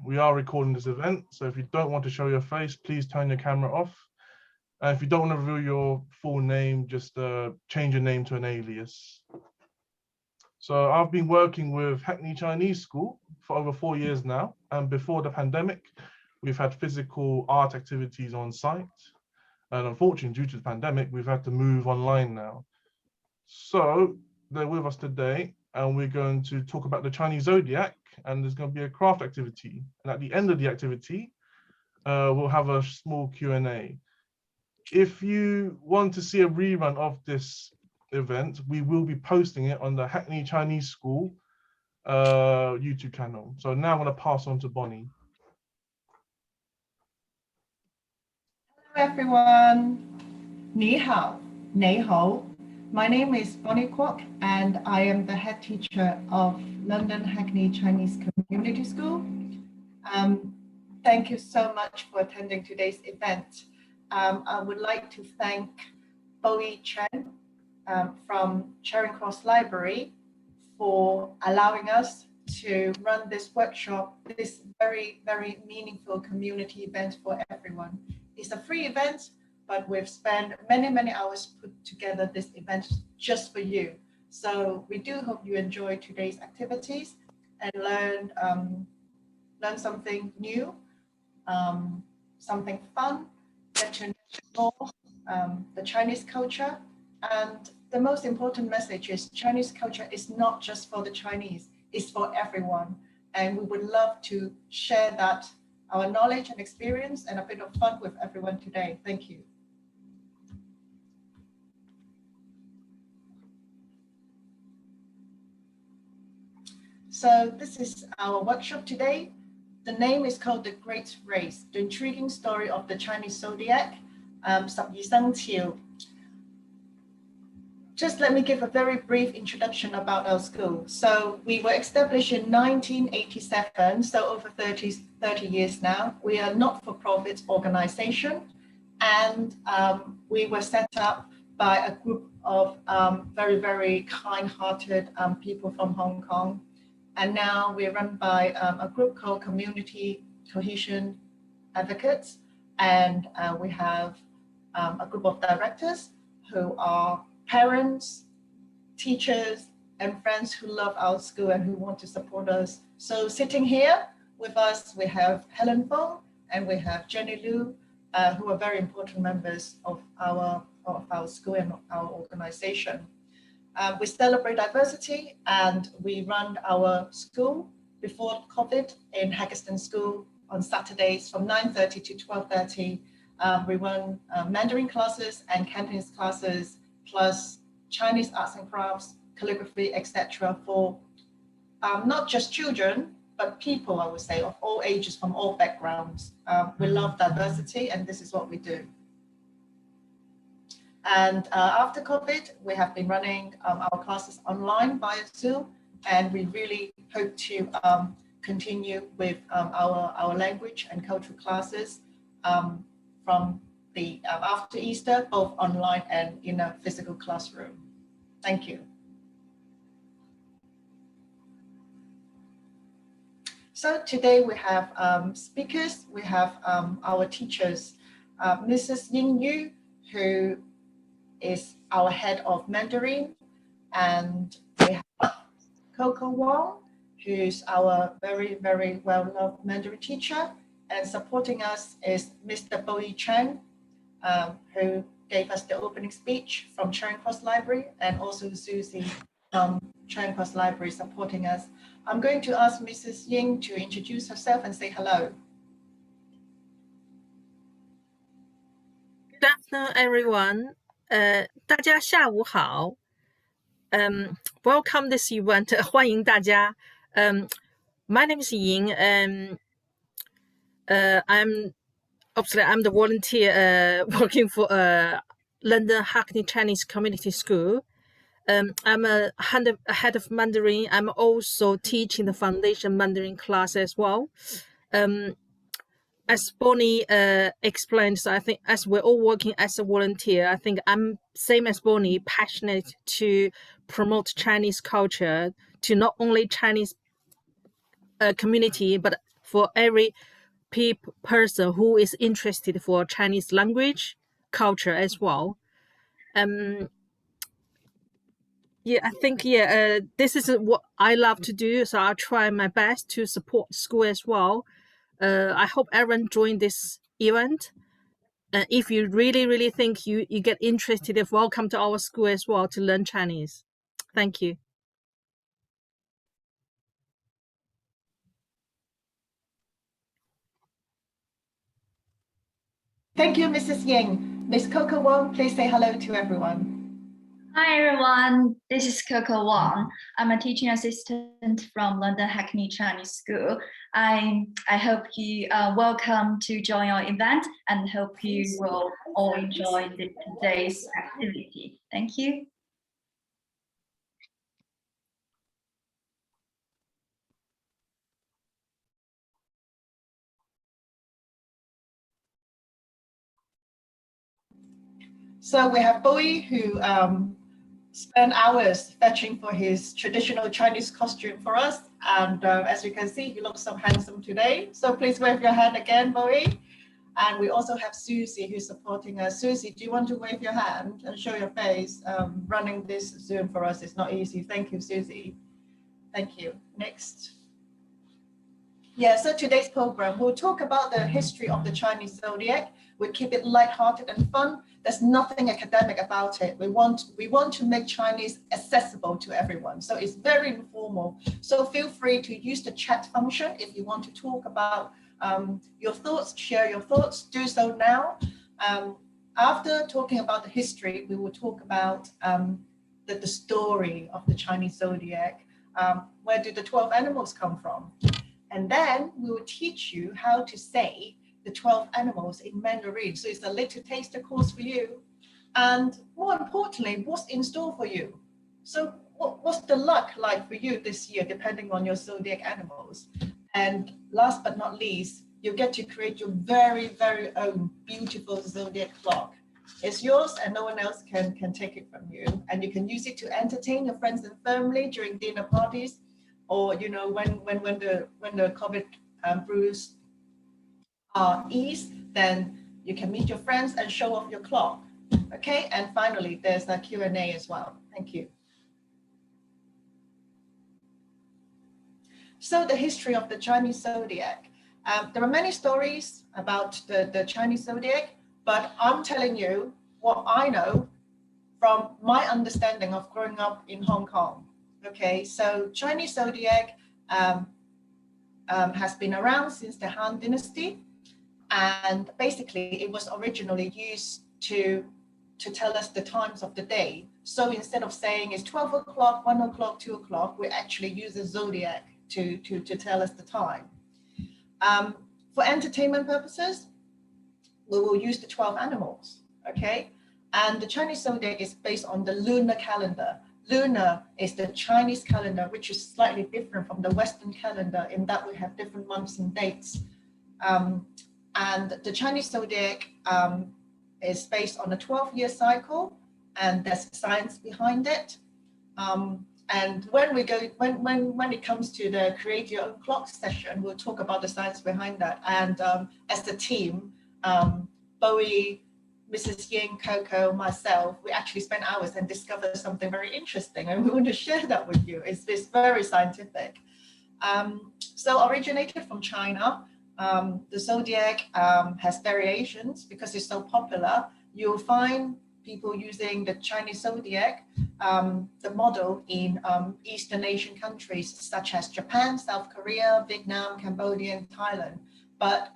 we are recording this event, so if you don't want to show your face, please turn your camera off. And if you don't want to reveal your full name, just change your name to an alias. So I've been working with Hackney Chinese School for over 4 years now, and before the pandemic, we've had physical art activities on site. And unfortunately, due to the pandemic, we've had to move online now. So they're with us today, and we're going to talk about the Chinese Zodiac, and there's going to be a craft activity. And at the end of the activity, we'll have a small Q&A. If you want to see a rerun of this event, we will be posting it on the Hackney Chinese School YouTube channel. So now I'm going to pass on to Bonnie. Hello everyone, 你好, 你好. My name is Bonnie Kwok and I am the head teacher of London Hackney Chinese Community School. Thank you so much for attending today's event. I would like to thank Bowie Chen from Charing Cross Library for allowing us to run this workshop, this very, very meaningful community event for everyone. It's a free event, but we've spent many, many hours put together this event just for you. So we do hope you enjoy today's activities and learn something new, something fun, get to know more the Chinese culture. And the most important message is Chinese culture is not just for the Chinese, it's for everyone. And we would love to share that, our knowledge and experience and a bit of fun with everyone today. Thank you. So this is our workshop today. The name is called The Great Race, the intriguing story of the Chinese Zodiac, 12生肖. Just let me give a very brief introduction about our school. So we were established in 1987, so over 30 years now. We are a not-for-profit organization, and we were set up by a group of very, very kind-hearted people from Hong Kong. And now we're run by a group called Community Cohesion Advocates. And we have a group of directors who are parents, teachers, and friends who love our school and who want to support us. So sitting here with us, we have Helen Fong and we have Jenny Liu, who are very important members of our school and our organization. We celebrate diversity and we run our school before COVID in Hackney School on Saturdays from 9:30 to 12:30. We run Mandarin classes and Cantonese classes, plus Chinese arts and crafts, calligraphy, etc. for not just children, but people, I would say, of all ages, from all backgrounds. We love diversity and this is what we do. And after COVID, we have been running our classes online via Zoom, and we really hope to continue with our language and cultural classes from the after Easter, both online and in a physical classroom. Thank you. So today we have speakers. We have our teachers, Mrs. Ying Yu, who is our head of Mandarin, and we have Coco Wong, who's our very, very well-loved Mandarin teacher, and supporting us is Mr. Bowie Chen, who gave us the opening speech from Charing Cross Library, and also Susie from Charing Cross Library supporting us. I'm going to ask Mrs. Ying to introduce herself and say hello. Good afternoon, everyone. 大家下午好. Welcome this event. 欢迎大家. My name is Ying, and I'm the volunteer working for London Hackney Chinese Community School. I'm a head of Mandarin. I'm also teaching the foundation Mandarin class as well. As Bonnie explained, so I think as we're all working as a volunteer, I think I'm same as Bonnie, passionate to promote Chinese culture to not only Chinese community, but for every person who is interested for Chinese language, culture as well. Yeah, I think this is what I love to do, so I'll try my best to support school as well. I hope everyone join this event. If you really think you get interested, welcome to our school as well to learn Chinese. Thank you. Thank you, Mrs. Ying. Ms. Coco Wong, please say hello to everyone. Hi everyone, this is Coco Wang. I'm a teaching assistant from London Hackney Chinese School. I hope you are welcome to join our event and hope you will all enjoy today's activity. Thank you. So we have Bowie, who spent hours fetching for his traditional Chinese costume for us. And as you can see, he looks so handsome today. So please wave your hand again, Bowie. And we also have Susie, who's supporting us. Susie, do you want to wave your hand and show your face? Running this Zoom for us is not easy. Thank you, Susie. Thank you. Next. Yeah, so today's program, we'll talk about the history of the Chinese Zodiac. We'll keep it lighthearted and fun. There's nothing academic about it. We want to make Chinese accessible to everyone. So it's very informal. So feel free to use the chat function if you want to talk about your thoughts, share your thoughts, do so now. After talking about the history, we will talk about the story of the Chinese Zodiac. Where do the 12 animals come from? And then we will teach you how to say the 12 animals in Mandarin. So it's a little taster course for you. And more importantly, what's in store for you? So what's the luck like for you this year, depending on your zodiac animals? And last but not least, you get to create your very own beautiful zodiac clock. It's yours and no one else can take it from you. And you can use it to entertain your friends and family during dinner parties, or when the COVID brews ease, then you can meet your friends and show off your clock. Okay, and finally, there's a Q&A as well. Thank you. So the history of the Chinese Zodiac. There are many stories about the Chinese Zodiac, but I'm telling you what I know from my understanding of growing up in Hong Kong. Okay, so Chinese Zodiac has been around since the Han Dynasty, and basically it was originally used to tell us the times of the day. So instead of saying it's 12 o'clock, 1 o'clock, 2 o'clock, we actually use the zodiac to tell us the time. For entertainment purposes, we will use the 12 animals, okay? And the Chinese Zodiac is based on the lunar calendar. Lunar is the Chinese calendar, which is slightly different from the Western calendar in that we have different months and dates. And the Chinese Zodiac is based on a 12-year cycle, and there's science behind it. And when it comes to the create your own clock session, we'll talk about the science behind that. And as a team, Bowie, Mrs. Ying, Coco, myself, we actually spent hours and discovered something very interesting, and we want to share that with you. It's very scientific. So originated from China, the zodiac has variations because it's so popular. You'll find people using the Chinese zodiac, the model in Eastern Asian countries such as Japan, South Korea, Vietnam, Cambodia, and Thailand. But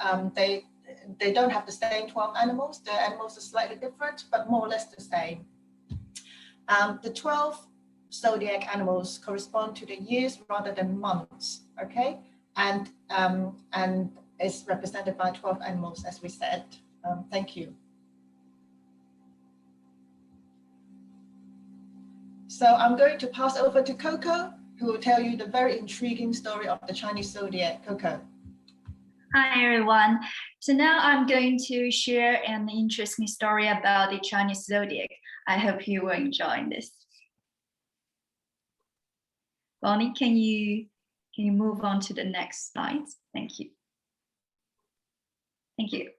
they don't have the same 12 animals. The animals are slightly different, but more or less the same. The 12 zodiac animals correspond to the years rather than months, okay? And it's represented by 12 animals, as we said. Thank you. So I'm going to pass over to Coco, who will tell you the very intriguing story of the Chinese zodiac. Coco. Hi everyone. So now I'm going to share an interesting story about the Chinese Zodiac. I hope you will enjoy this. Bonnie, can you move on to the next slide? Thank you. Thank you.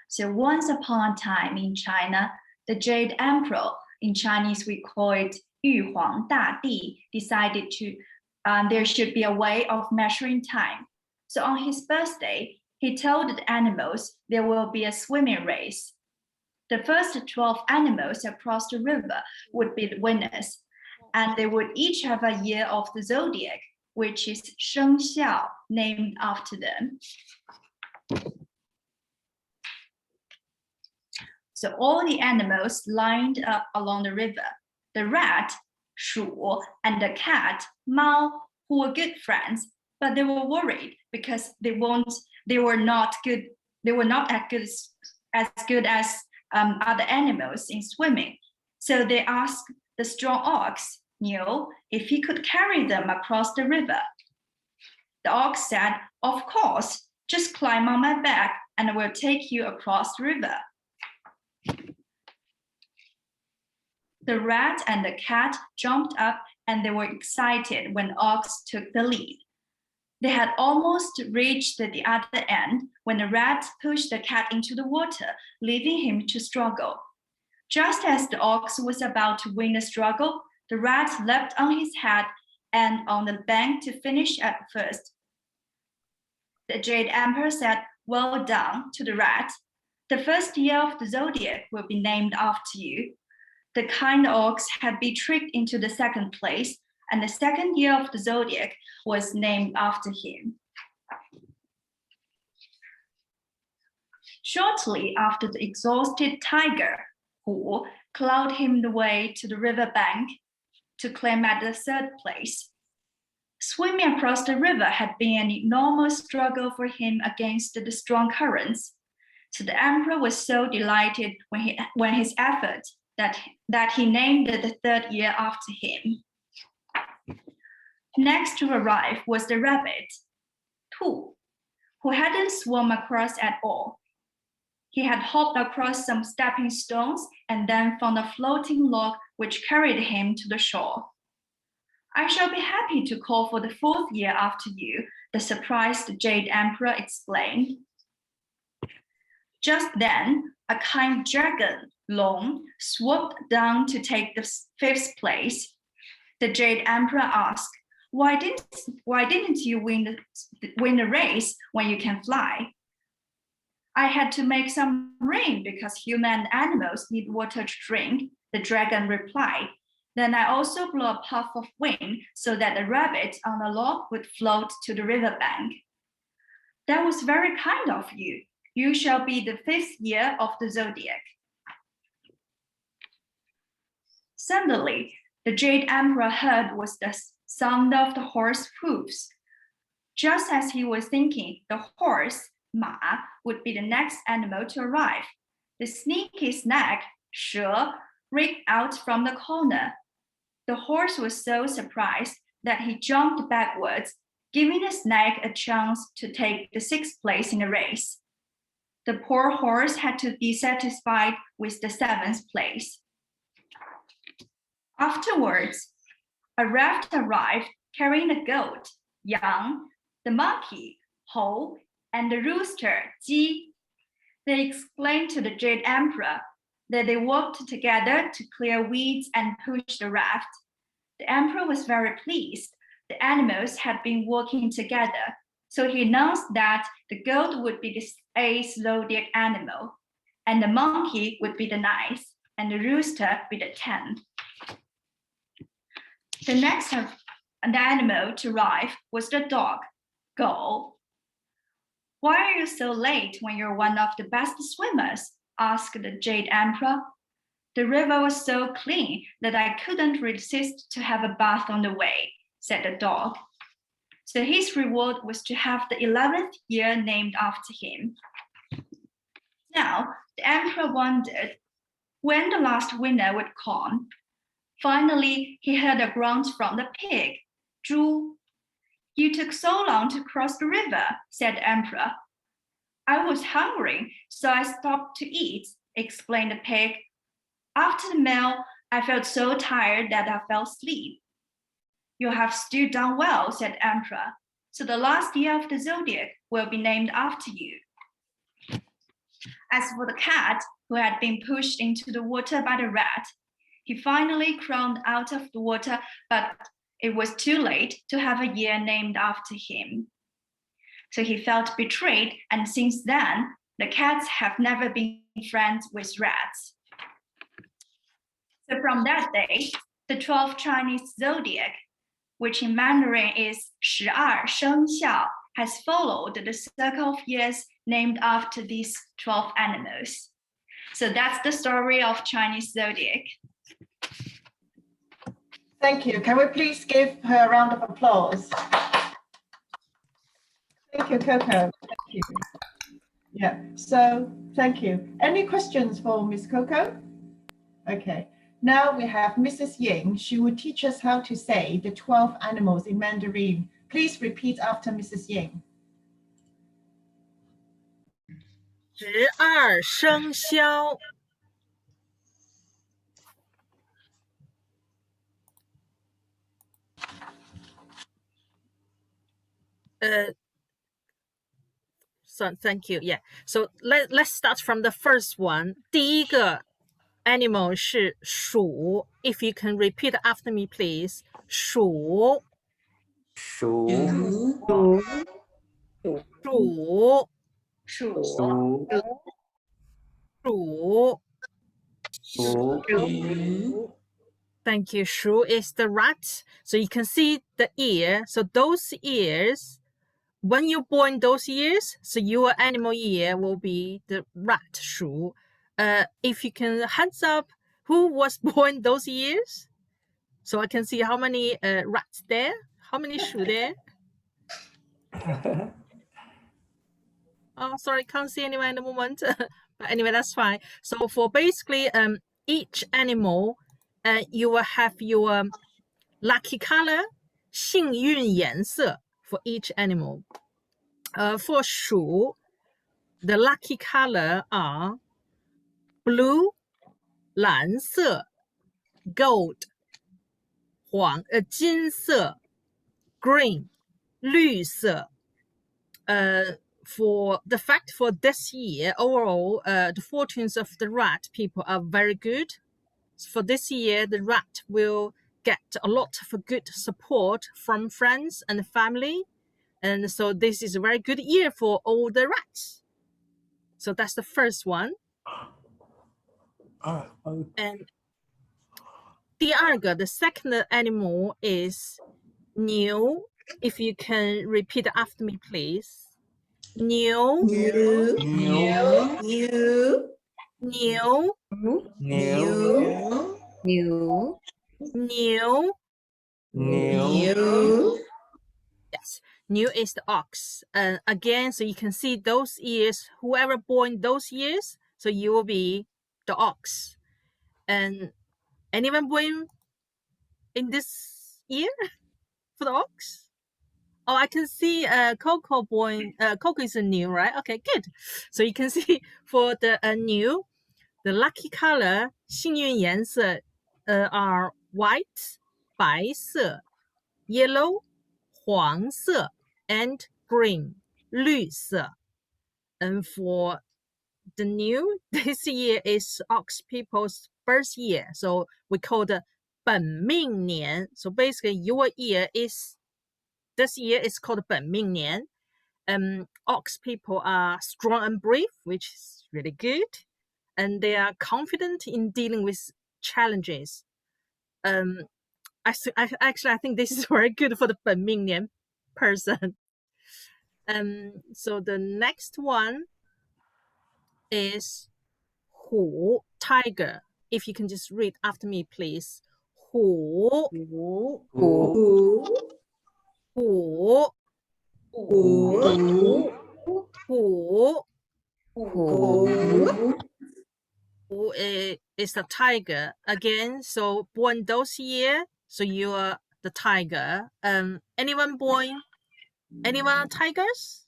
So once upon a time in China, the Jade Emperor, in Chinese we call it 玉皇大帝, decided to there should be a way of measuring time. So on his birthday, he told the animals there will be a swimming race. The first 12 animals across the river would be the winners, and they would each have a year of the zodiac, which is 生肖, named after them. So all the animals lined up along the river. The rat, 鼠, and the cat, 猫, who were good friends, but they were worried because they were not as good as other animals in swimming. So they asked the strong ox, Niu, if he could carry them across the river. The ox said, of course, just climb on my back and I will take you across the river. The rat and the cat jumped up and they were excited when the ox took the lead. They had almost reached the other end when the rat pushed the cat into the water, leaving him to struggle. Just as the ox was about to win the struggle, the rat leapt on his head and on the bank to finish at first. The Jade Emperor said, well done to the rat. The first year of the zodiac will be named after you. The kind ox had been tricked into the second place, and the second year of the zodiac was named after him. Shortly after, the exhausted tiger, Hu, clawed him the way to the river bank to claim at the third place. Swimming across the river had been an enormous struggle for him against the strong currents. So the emperor was so delighted when his effort that he named the third year after him. Next to arrive was the rabbit, Tu, who hadn't swum across at all. He had hopped across some stepping stones and then found a floating log which carried him to the shore. I shall be happy to call for the fourth year after you, the surprised Jade Emperor explained. Just then, a kind dragon, Long, swooped down to take the fifth place. The Jade Emperor asked, why didn't you win the race when you can fly? I had to make some rain because human animals need water to drink, the dragon replied. Then I also blew a puff of wind so that the rabbit on the log would float to the riverbank. That was very kind of you. You shall be the fifth year of the zodiac. Suddenly, the Jade Emperor heard was the sound of the horse hooves. Just as he was thinking, the horse, Ma, would be the next animal to arrive. The sneaky snake, She, rigged out from the corner. The horse was so surprised that he jumped backwards, giving the snake a chance to take the sixth place in the race. The poor horse had to be satisfied with the seventh place. Afterwards, a raft arrived carrying the goat, Yang, the monkey, Hou, and the rooster, Ji. They explained to the Jade Emperor that they worked together to clear weeds and push the raft. The emperor was very pleased. The animals had been working together, so he announced that the goat would be the eighth zodiac animal, and the monkey would be the ninth, and the rooster be the 10th. The next animal to arrive was the dog, Gou. Why are you so late when you're one of the best swimmers? Asked the Jade Emperor. The river was so clean that I couldn't resist to have a bath on the way, said the dog. So his reward was to have the 11th year named after him. Now, the emperor wondered when the last winner would come. Finally, he heard a grunt from the pig, Zhu. You took so long to cross the river, said the emperor. I was hungry, so I stopped to eat, explained the pig. After the meal, I felt so tired that I fell asleep. You have still done well, said the emperor. So the last year of the zodiac will be named after you. As for the cat, who had been pushed into the water by the rat, he finally crawled out of the water, but it was too late to have a year named after him. So he felt betrayed, and since then, the cats have never been friends with rats. So from that day, the 12th Chinese zodiac, which in Mandarin is 12生肖, has followed the circle of years named after these 12 animals. So that's the story of Chinese zodiac. Thank you. Can we please give her a round of applause? Thank you, Coco. Thank you. Yeah, so thank you. Any questions for Miss Coco? Okay, now we have Mrs. Ying. She will teach us how to say the 12 animals in Mandarin. Please repeat after Mrs. Ying. 12生肖 So thank you. Yeah. So let's start from the first one. 第一个 animal 是鼠 If you can repeat after me, please. 鼠鼠鼠鼠鼠鼠 Thank you. 鼠 is the rat. So you can see the ear. So those ears, when you're born those years, so your animal year will be the rat 鼠. If you can hands up, who was born those years? So I can see how many rats there, how many 鼠 there. Oh, sorry, can't see anyone at the moment. But anyway, that's fine. So for basically each animal, you will have your lucky color, 幸运颜色 for each animal. For 鼠, the lucky color are blue, 蓝色 gold, 金色 green, 绿色 for the fact for this year, overall, the fortunes of the rat people are very good. For this year, the rat will get a lot of good support from friends and family. And so this is a very good year for all the rats. So that's the first one. And 第二个, the second animal is 牛. If you can repeat after me, please. 牛牛Yes, 牛 is the ox. Again, so you can see those years, whoever born those years, so you will be the ox. And anyone born in this year for the ox? Oh, I can see Coco born. Coco is a new, right? Okay, good. So you can see for the new, the lucky color 幸运颜色 are white 白色 yellow 黄色 and green 绿色. And for the new, this year is ox people's birth year. So we call the 本命年. So basically your year is, this year is called 本命年. Ox people are strong and brave, which is really good. And they are confident in dealing with challenges. I think this is very good for the 本命年 person. So the next one is 虎 tiger. If you can just read after me, please. 虎is the tiger again. So born those year, so you are the tiger. Anyone born? Anyone tigers?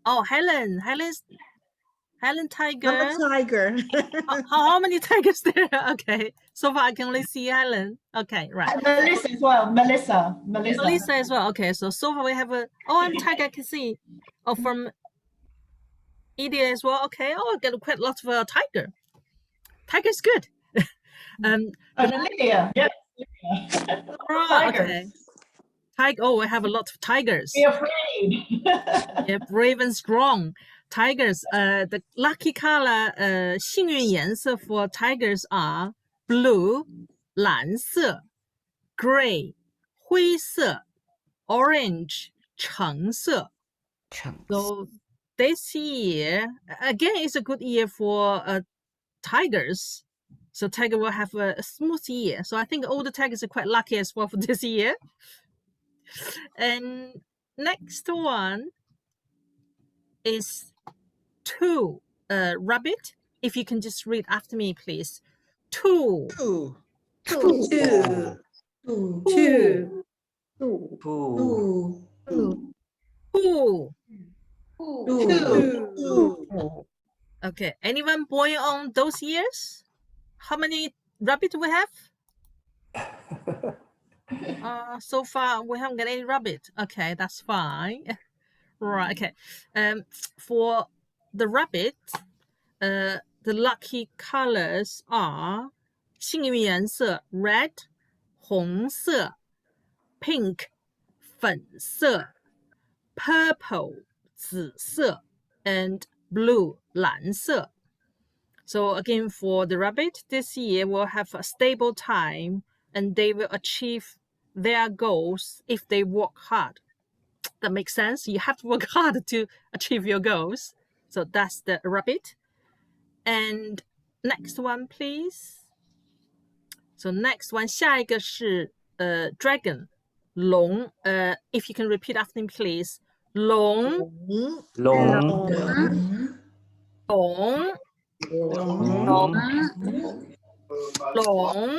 Oh, Helen tiger. I'm a tiger. How many tigers there? Okay, so far I can only see Helen. Okay, right. Melissa as well. Melissa. Lisa as well. Okay, so far we have a. Oh, I'm tiger. I can see. Oh, from Idiot as well. Okay. Oh, I get quite a lot of tiger. Tiger's good. And Olivia, yes. Oh, Tigers. okay. Tiger. Oh, I have a lot of tigers. Be afraid. Yeah, brave and strong. Tigers. The lucky color. 幸运颜色 for tigers are blue, 蓝色, gray, 灰色, orange, 橙色. So this year, again, is a good year for tigers. So tiger will have a smooth year. So I think all the tigers are quite lucky as well for this year. And next one is 2. Rabbit. If you can just read after me, please. 2. 2. 2. 2. 2. 2. 2. 2. Okay. Anyone born on those years? How many rabbit we have? So far we haven't got any rabbit. Okay, that's fine. Right. Okay. For the rabbit, the lucky colors are 幸运颜色 red, 红色 pink, 粉色 purple, 紫色 and blue, 蓝色. So again, for the rabbit, this year will have a stable time and they will achieve their goals if they work hard. That makes sense. You have to work hard to achieve your goals. So that's the rabbit. And next one, please. So next one, 下一个是dragon, 龙. If you can repeat after me, please. 龙 龙 龙 龙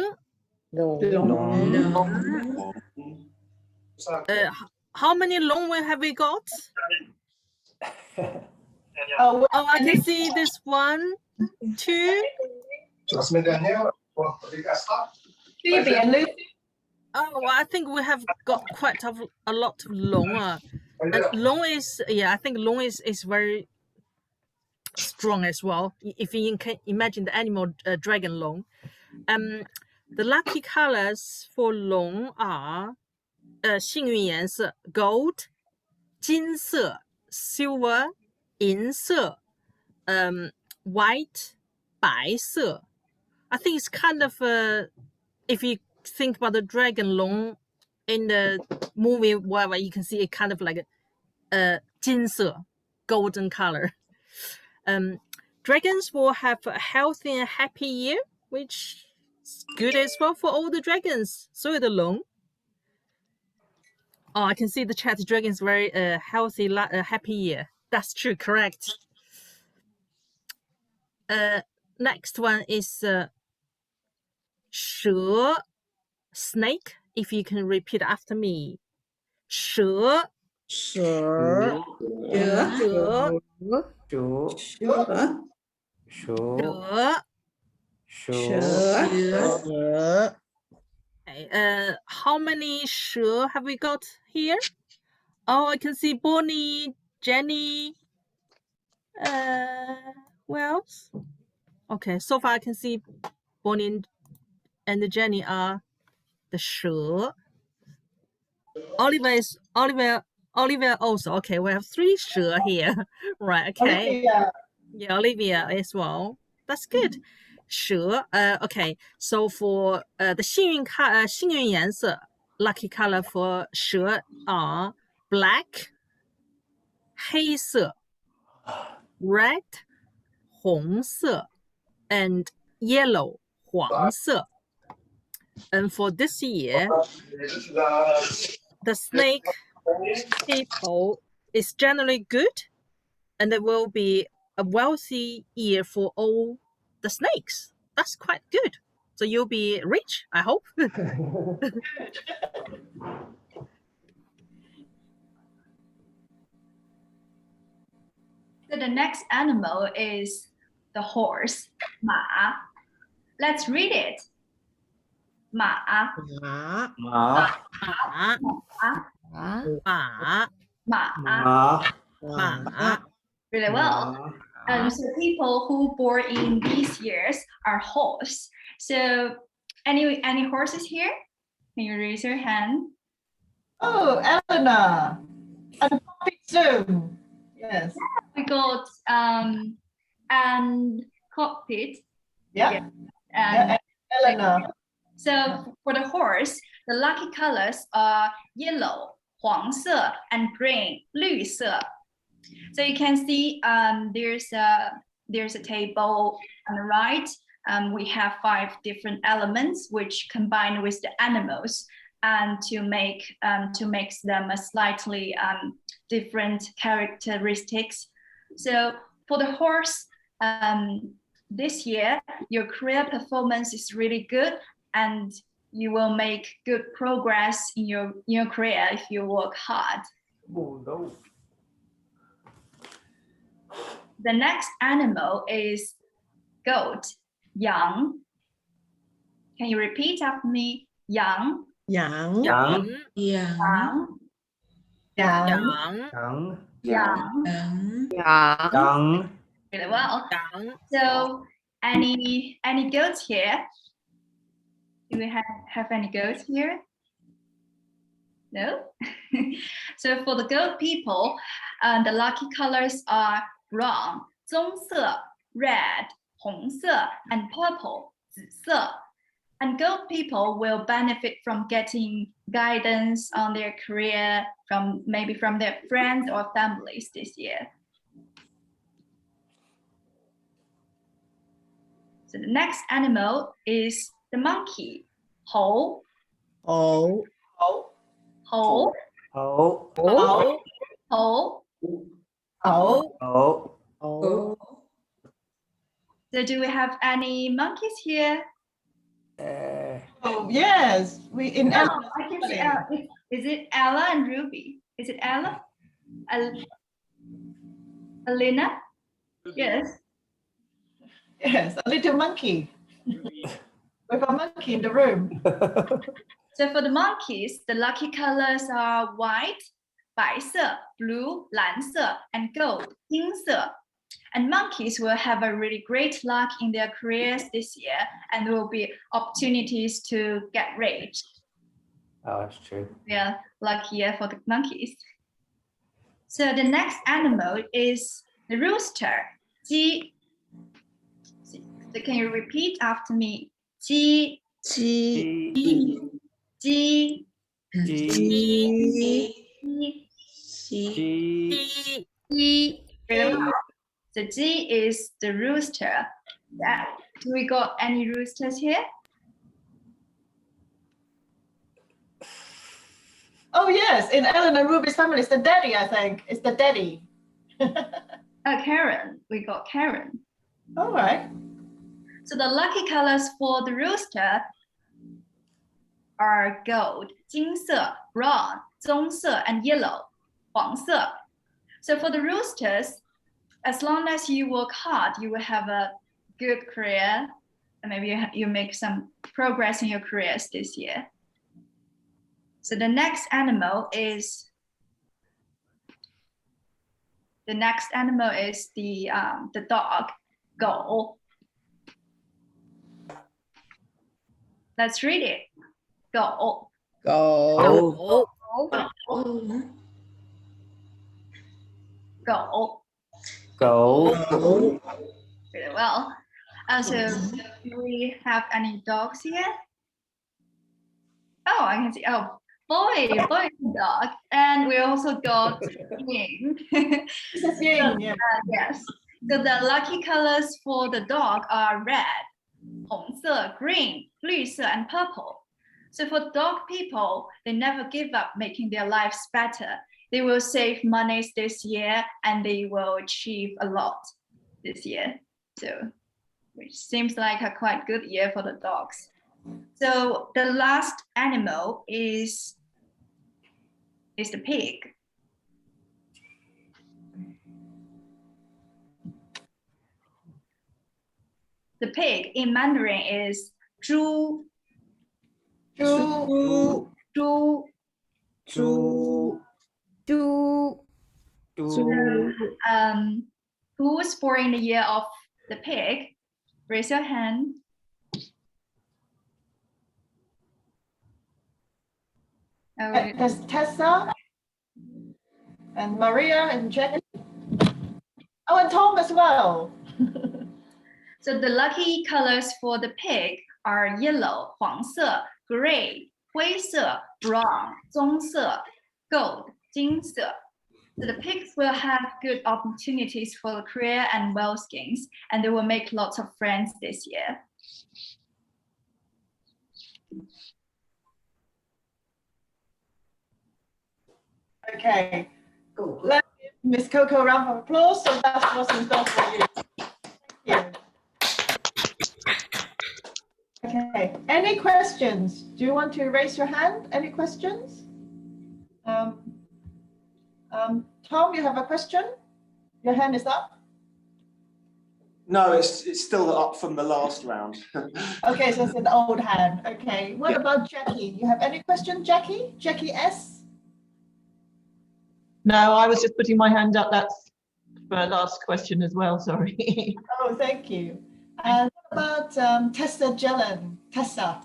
how many long one have we got? Oh, Oh, I can see this 1, 2. Phoebe and Lucy. Oh, I think we have got quite a lot of long. And long is, I think long is very strong as well. If you can imagine the animal dragon long. The lucky colors for long are 幸运颜色 gold, 金色 silver, 银色 white, 白色. I think it's kind of if you think about the dragon long in the movie, whatever, you can see it kind of like a 金色 golden color. Dragons will have a healthy and happy year, which is good as well for all the dragons. 所有的龙. Oh, I can see the chat. Dragons very healthy, happy year. That's true, correct. Next one is 蛇 snake. If you can repeat after me. 蛇 蛇 蛇 蛇 Okay, how many 蛇 have we got here? Oh, I can see Bonnie, Jenny. Who else? Okay, so far I can see Bonnie and Jenny are the 蛇. Olivia also. Okay, we have 3 蛇 here. Right, okay. Olivia. Yeah, Olivia as well. That's good. 蛇. Okay, so for the 幸运颜色 lucky color for 蛇 are black, 黑色 red, 红色 and yellow 黄色. And for this year, the snake people is generally good, and it will be a wealthy year for all the snakes. That's quite good. So you'll be rich, I hope. So the next animal is the horse, 马. Let's read it. 马 马 马 马 Really well. So people who born in these years are horse. So any horses here? Can you raise your hand? Oh, Eleanor. And Poppy soon. Yes. We got and cockpit. Yeah. And Yeah. Eleanor. so for the horse, the lucky colors are yellow, 黄色, and green, 绿色. So you can see there's a table on the right. We have 5 different elements which combine with the animals and to make them a slightly different characteristics. So for the horse, this year your career performance is really good, and you will make good progress in your career if you work hard. The next animal is goat, yang. Can you repeat after me? Yang. Yang. Yang. Yang. Yang. Yang. Yang. Yang. Really well. Yang. So any goats here? Do we have any goats here? No? So for the goat people, the lucky colors are brown, 棕色, red, 红色, and purple, 紫色. And goat people will benefit from getting guidance on their career maybe from their friends or families this year. So the next animal is the monkey, 猴. Hổ. Hổ. Hổ. Hổ. Hổ. So do we have any monkeys here? Oh, yes. We in Oh, I can see. Is it Ella and Ruby? Is it Ella? Alina? Yes. Yes, a little monkey. With a monkey in the room. So for the monkeys, the lucky colors are white, 白色, blue, 蓝色, and gold, 金色. And monkeys will have a really great luck in their careers this year, and there will be opportunities to get rich. Oh, that's true. Yeah, lucky year for the monkeys. So the next animal is the rooster, 鸡. So can you repeat after me? 鸡. 鸡。鸡. 鸡。鸡. So G is the rooster. Do we got any roosters here? Oh, yes. In Ellen and Ruby's family, it's the daddy, I think. It's the daddy. Karen. We got Karen. All right. So the lucky colors for the rooster are gold, 金色, brown, 棕色, and yellow, 黄色. So for the roosters, as long as you work hard, you will have a good career, and maybe you make some progress in your careers this year. So the next animal is the dog, 狗. Let's read it. 狗.狗. 狗.狗. Really well. So do we have any dogs here? Oh, I can see. Oh, boy dog. And we also got Ying. Yeah. Yes. So the lucky colors for the dog are red, 红色, green, 绿色, and purple. So for dog people, they never give up making their lives better. They will save monies this year, and they will achieve a lot this year. So, which seems like a quite good year for the dogs. So the last animal is the pig. The pig in Mandarin is 猪. 猪. 猪. 猪. So Who was born in the year of the pig? Raise your hand. Oh, There's Tessa and Maria and Jenny. Oh, and Tom as well. so the lucky colors for the pig are yellow, 黄色, gray, 灰色, brown, 棕色, gold, 金色. So the pigs will have good opportunities for career and wealth gains, and they will make lots of friends this year. Okay, let's give Miss Coco a round of applause. So that was in store for you. Thank you. Okay, any questions? Do you want to raise your hand? Any questions? Tom, you have a question? Your hand is up. No, it's still up from the last round. Okay, so it's an old hand. Okay, what about Jackie? You have any question, Jackie? Jackie S? No, I was just putting my hand up. That's for a last question as well, sorry. Oh, thank you. And what about Tessa Jelen? Tessa,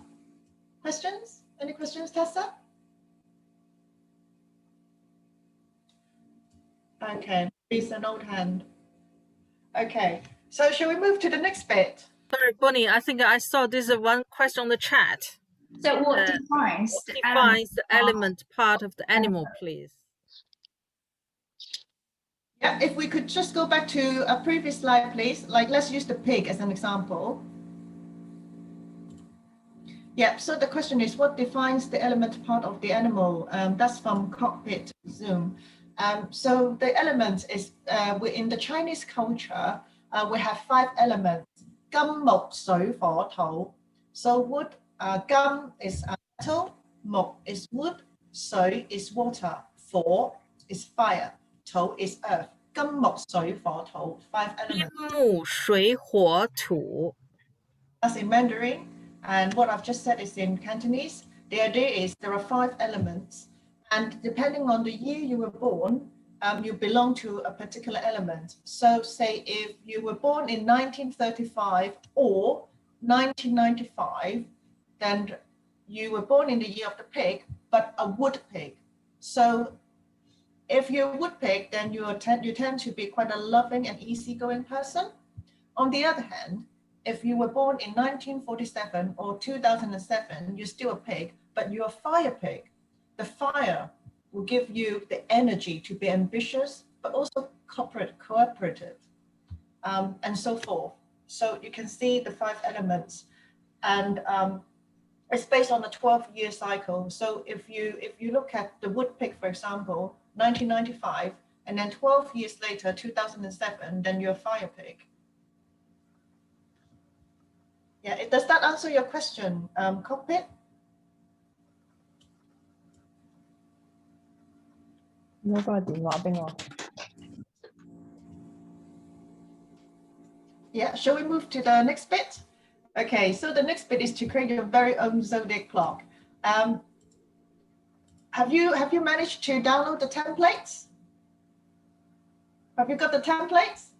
questions? Any questions, Tessa? Okay, it's an old hand. Okay, so shall we move to the next bit? Sorry, Bonnie, I think I saw this one question on the chat. So what defines What defines the element part of the animal, please? Yeah, if we could just go back to a previous slide, please. Like, let's use the pig as an example. Yeah, so the question is, what defines the element part of the animal? That's from Cockpit Zoom. So the element is, in the Chinese culture, we have 5 elements. 金木水火土. So wood, 金 is metal, 木 is wood, 水 is water, 火 is fire, 土 is earth. 金木水火土, 5 elements. 金木水火土. That's in Mandarin, and what I've just said is in Cantonese. The idea is there are 5 elements, and depending on the year you were born, you belong to a particular element. So say if you were born in 1935 or 1995, then you were born in the year of the pig, but a wood pig. So if you're a wood pig, then you tend to be quite a loving and easygoing person. On the other hand, if you were born in 1947 or 2007, you're still a pig, but you're a fire pig. The fire will give you the energy to be ambitious, but also cooperative, and so forth. So you can see the 5 elements, and it's based on a 12-year cycle. So if you look at the wood pig, for example, 1995, and then 12 years later, 2007, then you're a fire pig. Yeah, does that answer your question, Cockpit? Yeah, shall we move to the next bit? Okay, so the next bit is to create your very own zodiac clock. Have you managed to download the templates? Have you got the templates?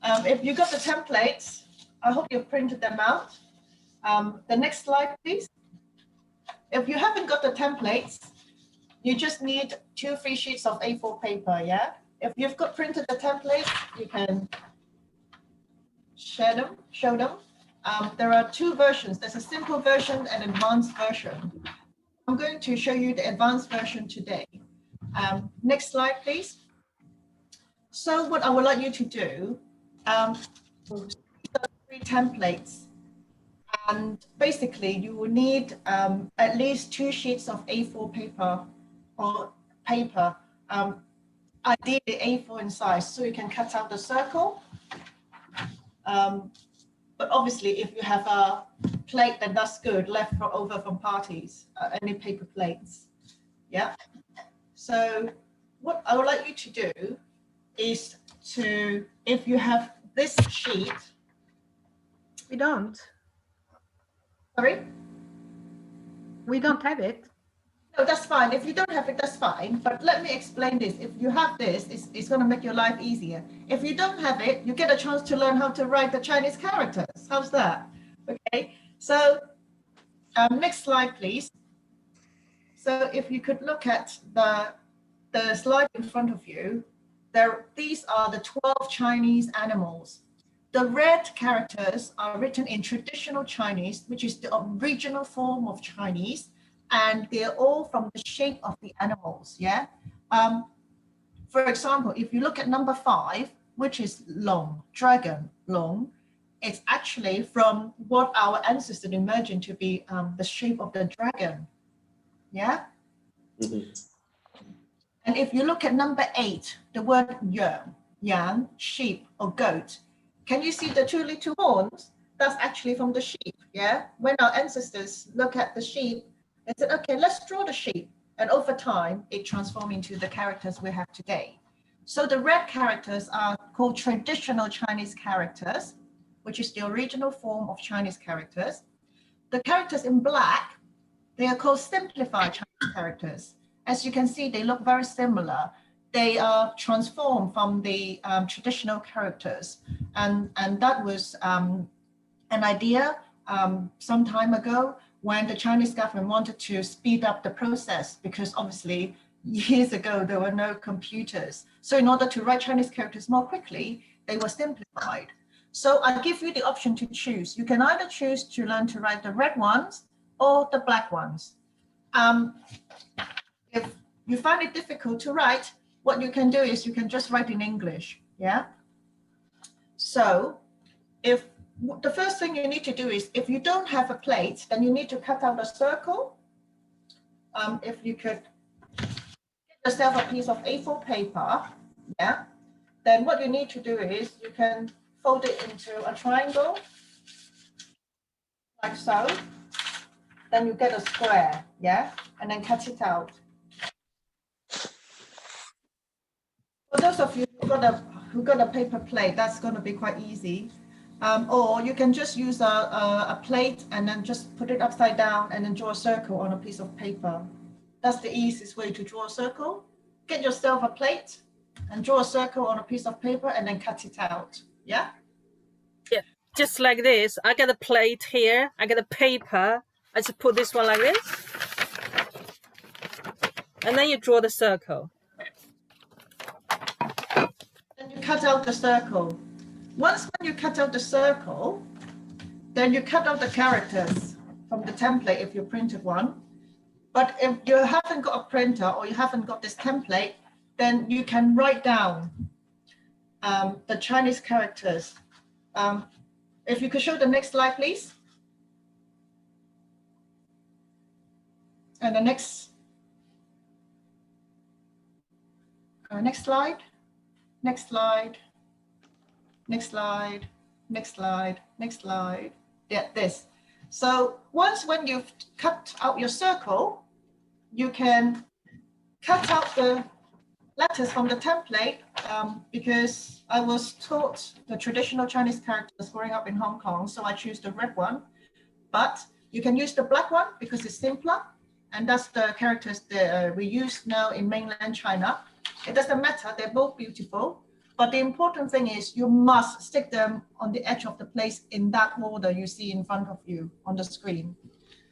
If you got the templates, I hope you've printed them out. The next slide, please. If you haven't got the templates, you just need 2 free sheets of A4 paper, yeah? If you've got printed the templates, you can show them. There are 2 versions. There's a simple version and advanced version. I'm going to show you the advanced version today. Next slide, please. So what I would like you to do, 3 templates. And basically, you will need at least 2 sheets of A4 paper or paper, ideally A4 in size, so you can cut out the circle. But obviously, if you have a plate, then that's good, left over from parties, any paper plates. Yeah. So what I would like you to do is to, if you have this sheet. We don't. Sorry? We don't have it. No, that's fine. If you don't have it, that's fine. But let me explain this. If you have this, it's going to make your life easier. If you don't have it, you get a chance to learn how to write the Chinese characters. How's that? Okay. So next slide, please. So if you could look at the slide in front of you, these are the 12 Chinese animals. The red characters are written in traditional Chinese, which is the original form of Chinese, and they're all from the shape of the animals, yeah? For example, if you look at number 5, which is long, dragon, long, it's actually from what our ancestors imagined to be the shape of the dragon, yeah? Mm-hmm. And if you look at number 8, the word yang, sheep or goat, can you see the 2 little horns? That's actually from the sheep, yeah? When our ancestors look at the sheep, they said, okay, let's draw the sheep. And over time, it transformed into the characters we have today. So the red characters are called traditional Chinese characters, which is the original form of Chinese characters. The characters in black, they are called simplified Chinese characters. As you can see, they look very similar. They are transformed from the traditional characters. And that was an idea some time ago when the Chinese government wanted to speed up the process, because obviously years ago, there were no computers. So in order to write Chinese characters more quickly, they were simplified. So I give you the option to choose. You can either choose to learn to write the red ones or the black ones. If you find it difficult to write, what you can do is you can just write in English, yeah? So if the first thing you need to do is, if you don't have a plate, then you need to cut out a circle. If you could get yourself a piece of A4 paper, yeah? Then what you need to do is you can fold it into a triangle, like so. Then you get a square, yeah? And then cut it out. For those of you who got a paper plate, that's going to be quite easy. Or you can just use a plate and then just put it upside down and then draw a circle on a piece of paper. That's the easiest way to draw a circle. Get yourself a plate and draw a circle on a piece of paper and then cut it out. Yeah? Yeah, just like this. I got a plate here. I got a paper. I just put this one like this. And then you draw the circle. Then you cut out the circle. Once when you cut out the circle, then you cut out the characters from the template if you printed one. But if you haven't got a printer or you haven't got this template, then you can write down the Chinese characters. If you could show the next slide, please. And the next slide, next slide, next slide, next slide, next slide. Yeah, this. So once when you've cut out your circle, you can cut out the letters from the template, because I was taught the traditional Chinese characters growing up in Hong Kong, so I choose the red one. But you can use the black one because it's simpler, and that's the characters that we use now in mainland China. It doesn't matter, they're both beautiful, but the important thing is you must stick them on the edge of the place in that order you see in front of you on the screen.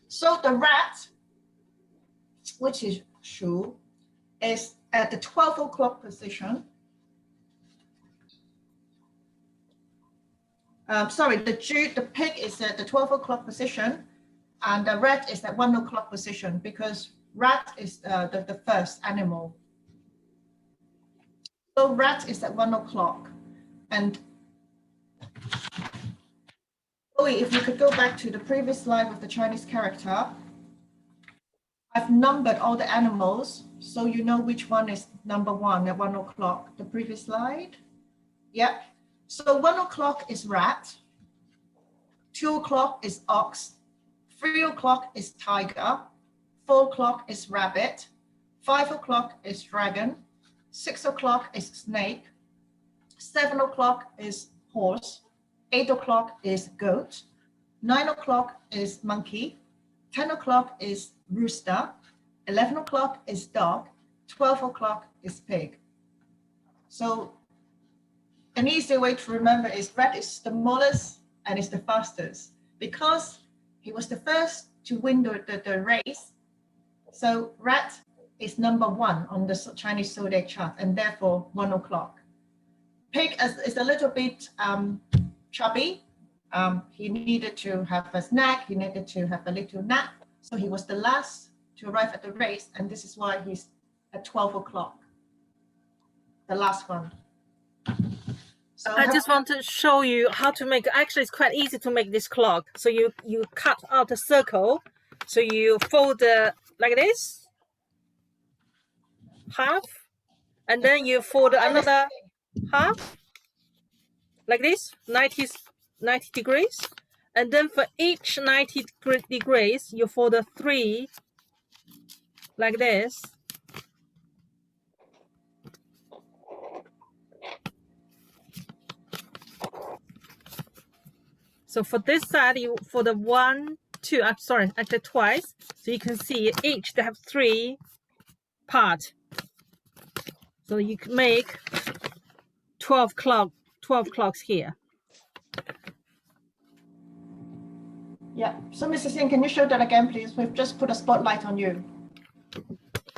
So the rat, which is Shu, is at the 12 o'clock position. Sorry, the pig is at the 12 o'clock position, and the rat is at 1 o'clock position, because rat is the first animal. So rat is at 1 o'clock. And if you could go back to the previous slide with the Chinese character, I've numbered all the animals, so you know which one is number 1 at 1 o'clock. The previous slide. Yeah. So 1 o'clock is rat, 2 o'clock is ox, 3 o'clock is tiger, 4 o'clock is rabbit, 5 o'clock is dragon, 6 o'clock is snake, 7 o'clock is horse, 8 o'clock is goat, 9 o'clock is monkey, 10 o'clock is rooster, 11 o'clock is dog, 12 o'clock is pig. So an easy way to remember is rat is the smallest and is the fastest because he was the first to win the race. So rat is number 1 on the Chinese zodiac chart and therefore 1 o'clock. Pig is a little bit chubby. He needed to have a snack. He needed to have a little nap. So he was the last to arrive at the race. And this is why he's at 12 o'clock, the last one. So I just want to show you how to make, actually it's quite easy to make this clock. So you cut out a circle. So you fold like this, half, and then you fold another half, like this, 90 degrees. And then for each 90 degrees, you fold 3 like this. So for this side, you for the 1, 2, I'm sorry, actually twice. So you can see each they have 3 parts. So you can make 12 clocks here. Yeah. So Mrs. Singh, can you show that again, please? We've just put a spotlight on you.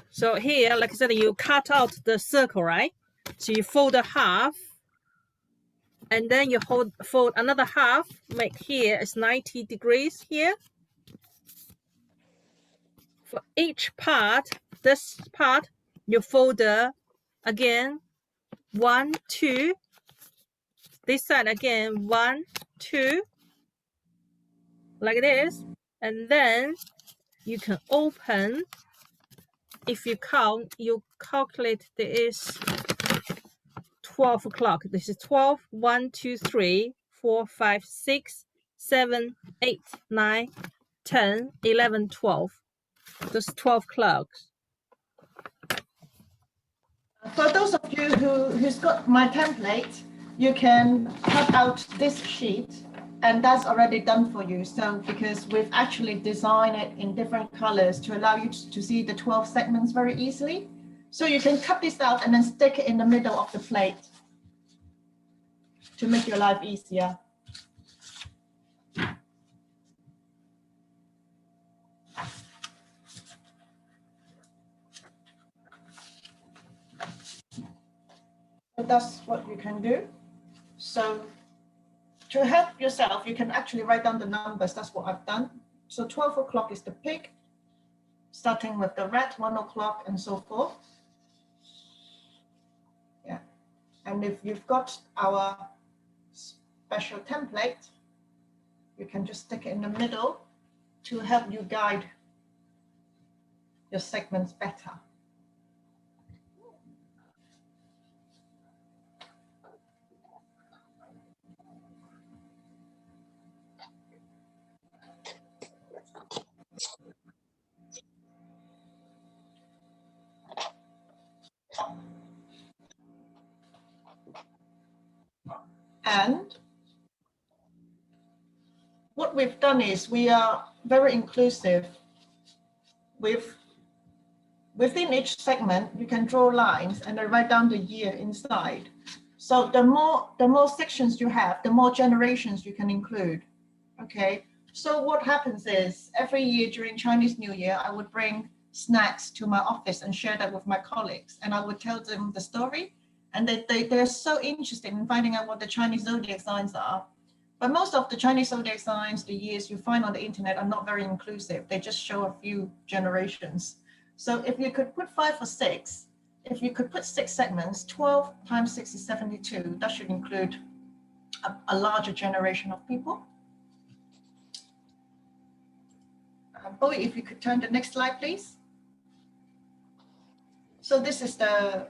So here, like I said, you cut out the circle, right? So you fold a half, and then you fold another half. Make here is 90 degrees here. For each part, this part, you fold again 1, 2. This side again 1, 2, like this, and then you can open. If you count, you calculate there is 12 o'clock. This is 12, 1, 2, 3, 4, 5, 6, 7, 8, 9, 10, 11, 12. Those 12 clocks. For those of you who's got my template, you can cut out this sheet and that's already done for you. So because we've actually designed it in different colors to allow you to see the 12 segments very easily. So you can cut this out and then stick it in the middle of the plate to make your life easier. So that's what you can do. So to help yourself, you can actually write down the numbers. That's what I've done. So 12 o'clock is the pig, starting with the rat, 1 o'clock, and so forth. Yeah. And if you've got our special template, you can just stick it in the middle to help you guide your segments better. And what we've done is we are very inclusive. Within each segment, you can draw lines and then write down the year inside. So the more sections you have, the more generations you can include. Okay. So what happens is every year during Chinese New Year, I would bring snacks to my office and share that with my colleagues. And I would tell them the story. And they're so interested in finding out what the Chinese zodiac signs are. But most of the Chinese zodiac signs, the years you find on the internet are not very inclusive. They just show a few generations. So if you could put 5 or 6, if you could put 6 segments, 12 times 6 is 72. That should include a larger generation of people. Bowie, if you could turn the next slide, please. So this is the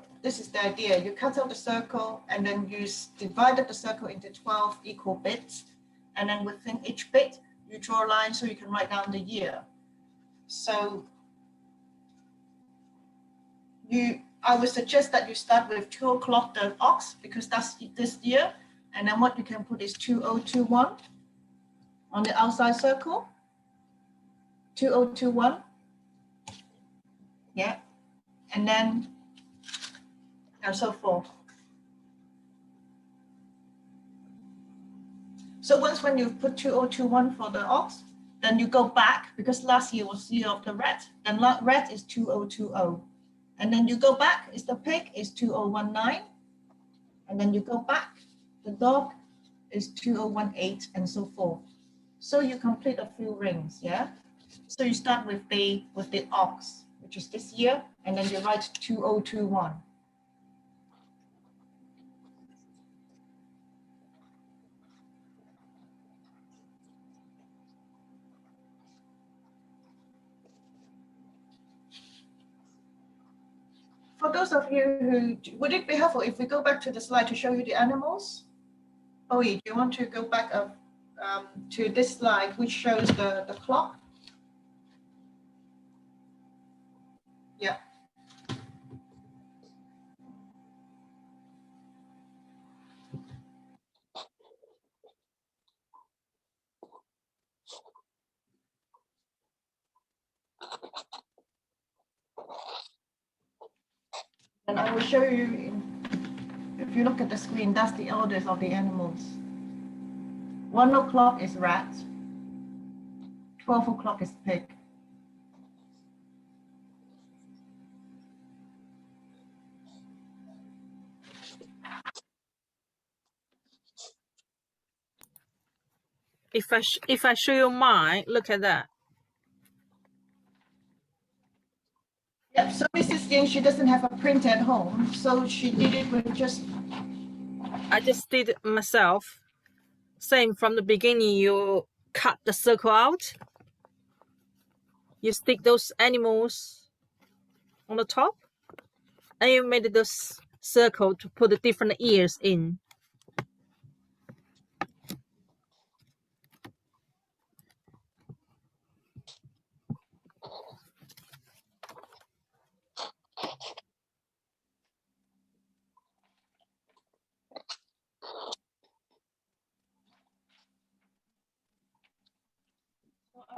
idea. You cut out the circle and then you divided the circle into 12 equal bits. And then within each bit, you draw a line so you can write down the year. So I would suggest that you start with 2 o'clock the ox because that's this year. And then what you can put is 2021 on the outside circle. 2021. Yeah, and then and so forth. So once when you put 2021 for the ox, then you go back, because last year was year of the rat, then rat is 2020. And then you go back, is the pig is 2019. And then you go back, the dog is 2018 and so forth. So you complete a few rings, yeah? So you start with the ox, which is this year, and then you write 2021. For those of you who, would it be helpful if we go back to the slide to show you the animals? Oh, do you want to go back up to this slide, which shows the clock? Yeah. And I will show you, if you look at the screen, that's the orders of the animals. 1 o'clock is rat, 12 o'clock is pig. If I show you mine, look at that. Yeah, so Mrs. Ying, she doesn't have a print at home, so she did it with just... I just did it myself. Same from the beginning, you cut the circle out. You stick those animals on the top. And you made this circle to put the different ears in.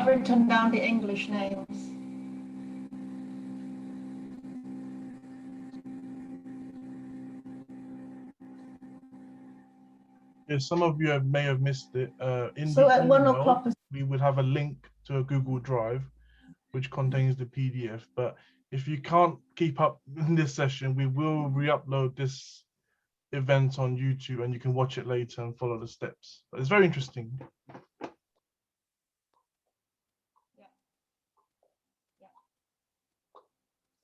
I've written down the English names. If some of you may have missed it, in So the at 1 email, o'clock, we would have a link to a Google Drive, which contains the PDF. But if you can't keep up in this session, we will re-upload this event on YouTube, and you can watch it later and follow the steps. But it's very interesting.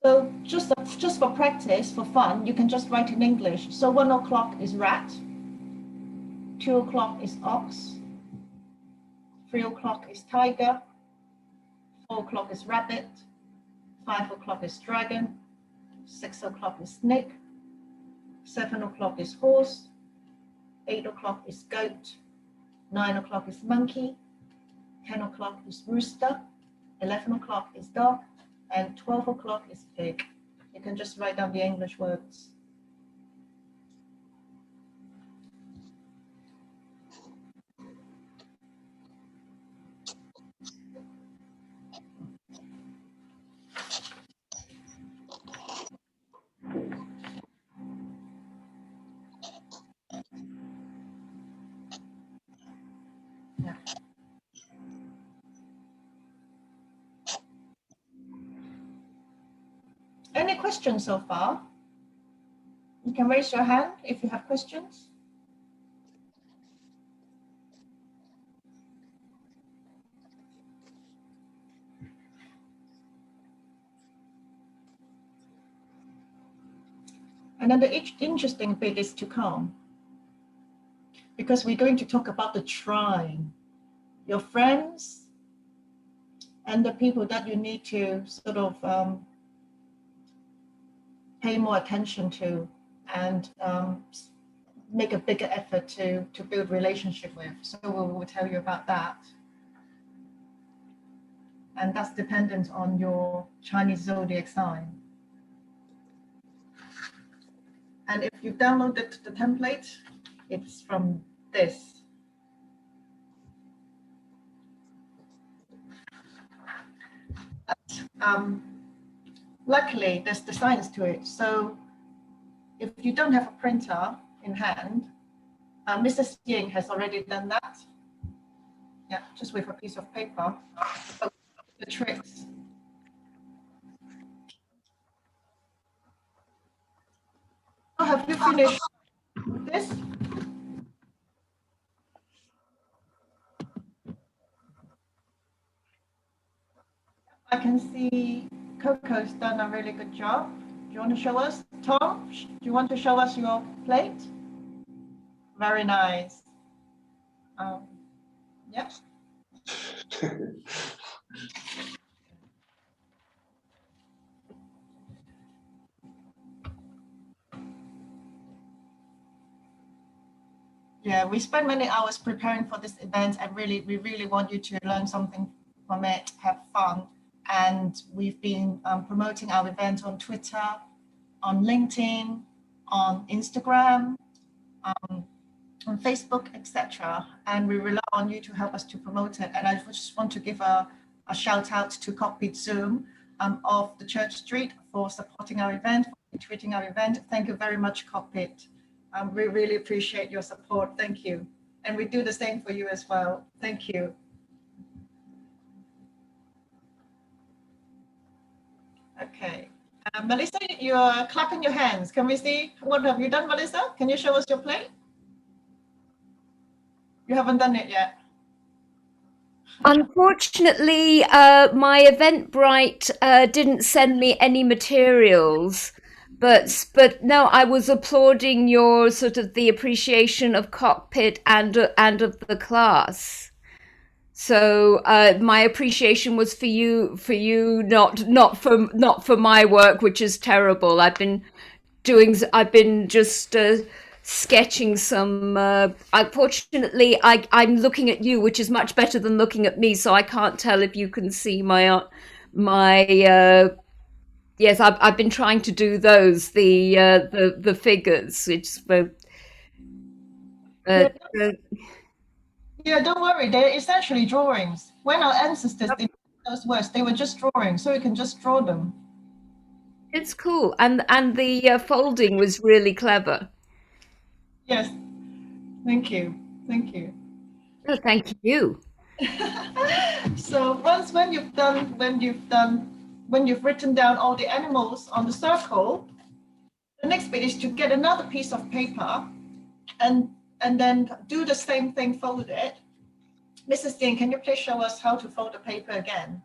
so just for practice, for fun, you can just write in English. So 1 o'clock is rat, 2 o'clock is ox, 3 o'clock is tiger, 4 o'clock is rabbit, 5 o'clock is dragon, 6 o'clock is snake, 7 o'clock is horse, 8 o'clock is goat, 9 o'clock is monkey, 10 o'clock is rooster, 11 o'clock is dog, and 12 o'clock is pig. You can just write down the English words. Yeah. Any questions so far? You can raise your hand if you have questions. And then the interesting bit is to come, because we're going to talk about the trine, your friends and the people that you need to sort of pay more attention to and make a bigger effort to build relationship with. So we'll tell you about that. And that's dependent on your Chinese zodiac sign. And if you've downloaded the template, it's from this. luckily there's the science to it. So if you don't have a printer in hand, Mrs. Ying has already done that. Yeah, just with a piece of paper. But the tricks. Oh, have you finished this? I can see Coco's done a really good job. Do you want to show us? Tom, do you want to show us your plate? Very nice. Yeah. Yeah, we spent many hours preparing for this event, and we really want you to learn something from it, have fun. And we've been promoting our event on Twitter, on LinkedIn, on Instagram, on Facebook, etc. And we rely on you to help us to promote it. And I just want to give a shout out to Cockpit Zoom of the Church Street for supporting our event, for tweeting our event. Thank you very much, Cockpit. We really appreciate your support. Thank you. And we do the same for you as well. Thank you. Okay. Melissa, you're clapping your hands. Can we see what have you done, Melissa? Can you show us your plate? You haven't done it yet. Unfortunately, my Eventbrite didn't send me any materials, but no, I was applauding your sort of the appreciation of Cockpit and of the class. So my appreciation was for you, not for my work, which is terrible. I've been just sketching some. Unfortunately, I'm looking at you, which is much better than looking at me, so I can't tell if you can see my. Yes, I've been trying to do those the figures, which. Yeah, don't worry. They're essentially drawings. When our ancestors did those words, they were just drawings, so you can just draw them. It's cool, and the folding was really clever. Yes, thank you, thank you. Oh, thank you. So when you've written down all the animals on the circle, the next bit is to get another piece of paper and then do the same thing, fold it. Mrs. Dean, can you please show us how to fold the paper again?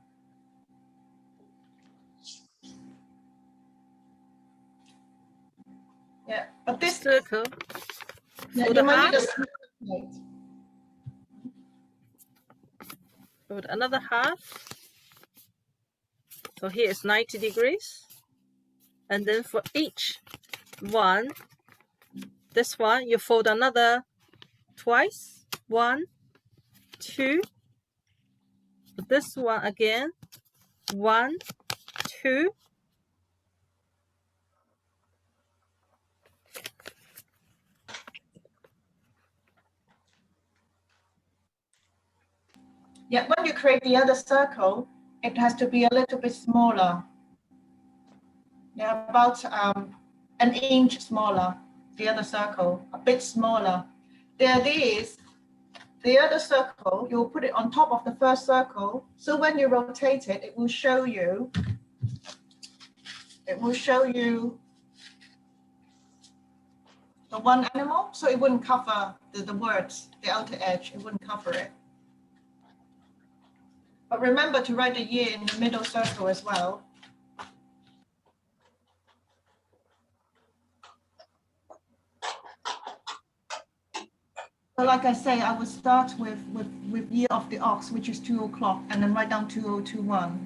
Yeah, but this circle. Yeah, Fold you a might half. need a plate. Fold another half. So here is 90 degrees. And then for each one, this one, you fold another twice. 1, 2. This one again. 1, 2. Yeah, when you create the other circle, it has to be a little bit smaller. Yeah, about an inch smaller, the other circle, a bit smaller. The idea is the other circle, you'll put it on top of the first circle. So when you rotate it, it will show you the one animal. So it wouldn't cover the words, the outer edge, it wouldn't cover it. But remember to write the year in the middle circle as well. So like I say, I would start with year of the ox, which is 2 o'clock, and then write down 2021.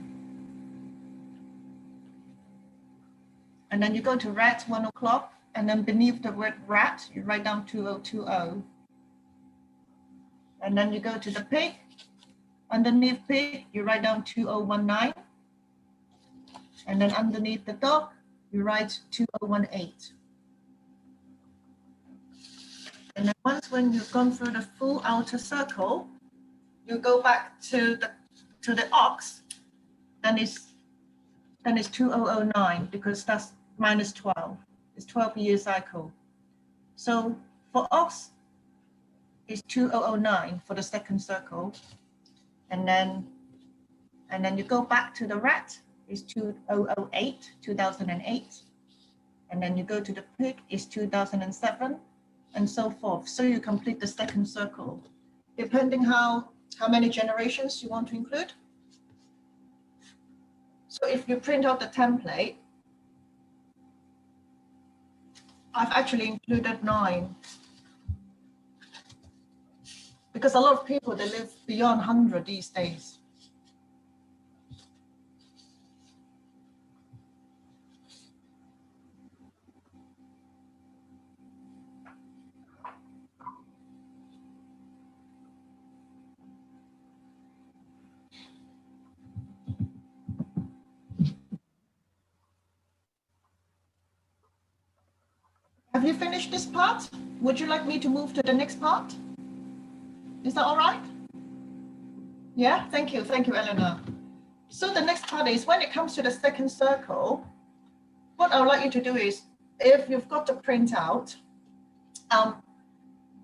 And then you go to rat, 1 o'clock, and then beneath the word rat, you write down 2020. And then you go to the pig. Underneath pig, you write down 2019. And then underneath the dog, you write 2018. And then once when you've gone through the full outer circle, you go back to the ox, then it's then it's 2009 because that's minus 12. It's 12-year cycle. So for ox, it's 2009 for the second circle. And then you go back to the rat, it's 2008, 2008. And then you go to the pig, it's 2007, and so forth. So you complete the second circle, depending how many generations you want to include. So if you print out the template, I've actually included 9. Because a lot of people, they live beyond 100 these days. Have you finished this part? Would you like me to move to the next part? Is that all right? Yeah, thank you, Eleanor. So the next part is when it comes to the second circle, what I would like you to do is, if you've got the printout,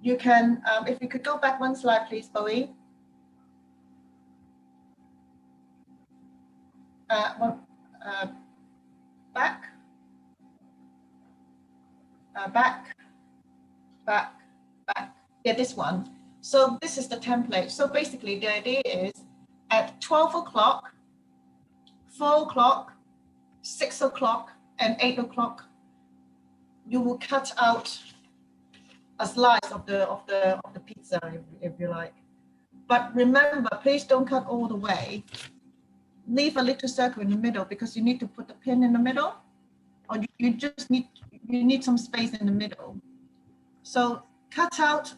you can, if you could go back one slide, please, Bowie. Back. Back. Yeah, this one. So this is the template. So basically the idea is at 12 o'clock, 4 o'clock, 6 o'clock, and 8 o'clock, you will cut out a slice of the pizza, if you like. But remember, please don't cut all the way. Leave a little circle in the middle because you need to put the pin in the middle, or you just need some space in the middle. So cut out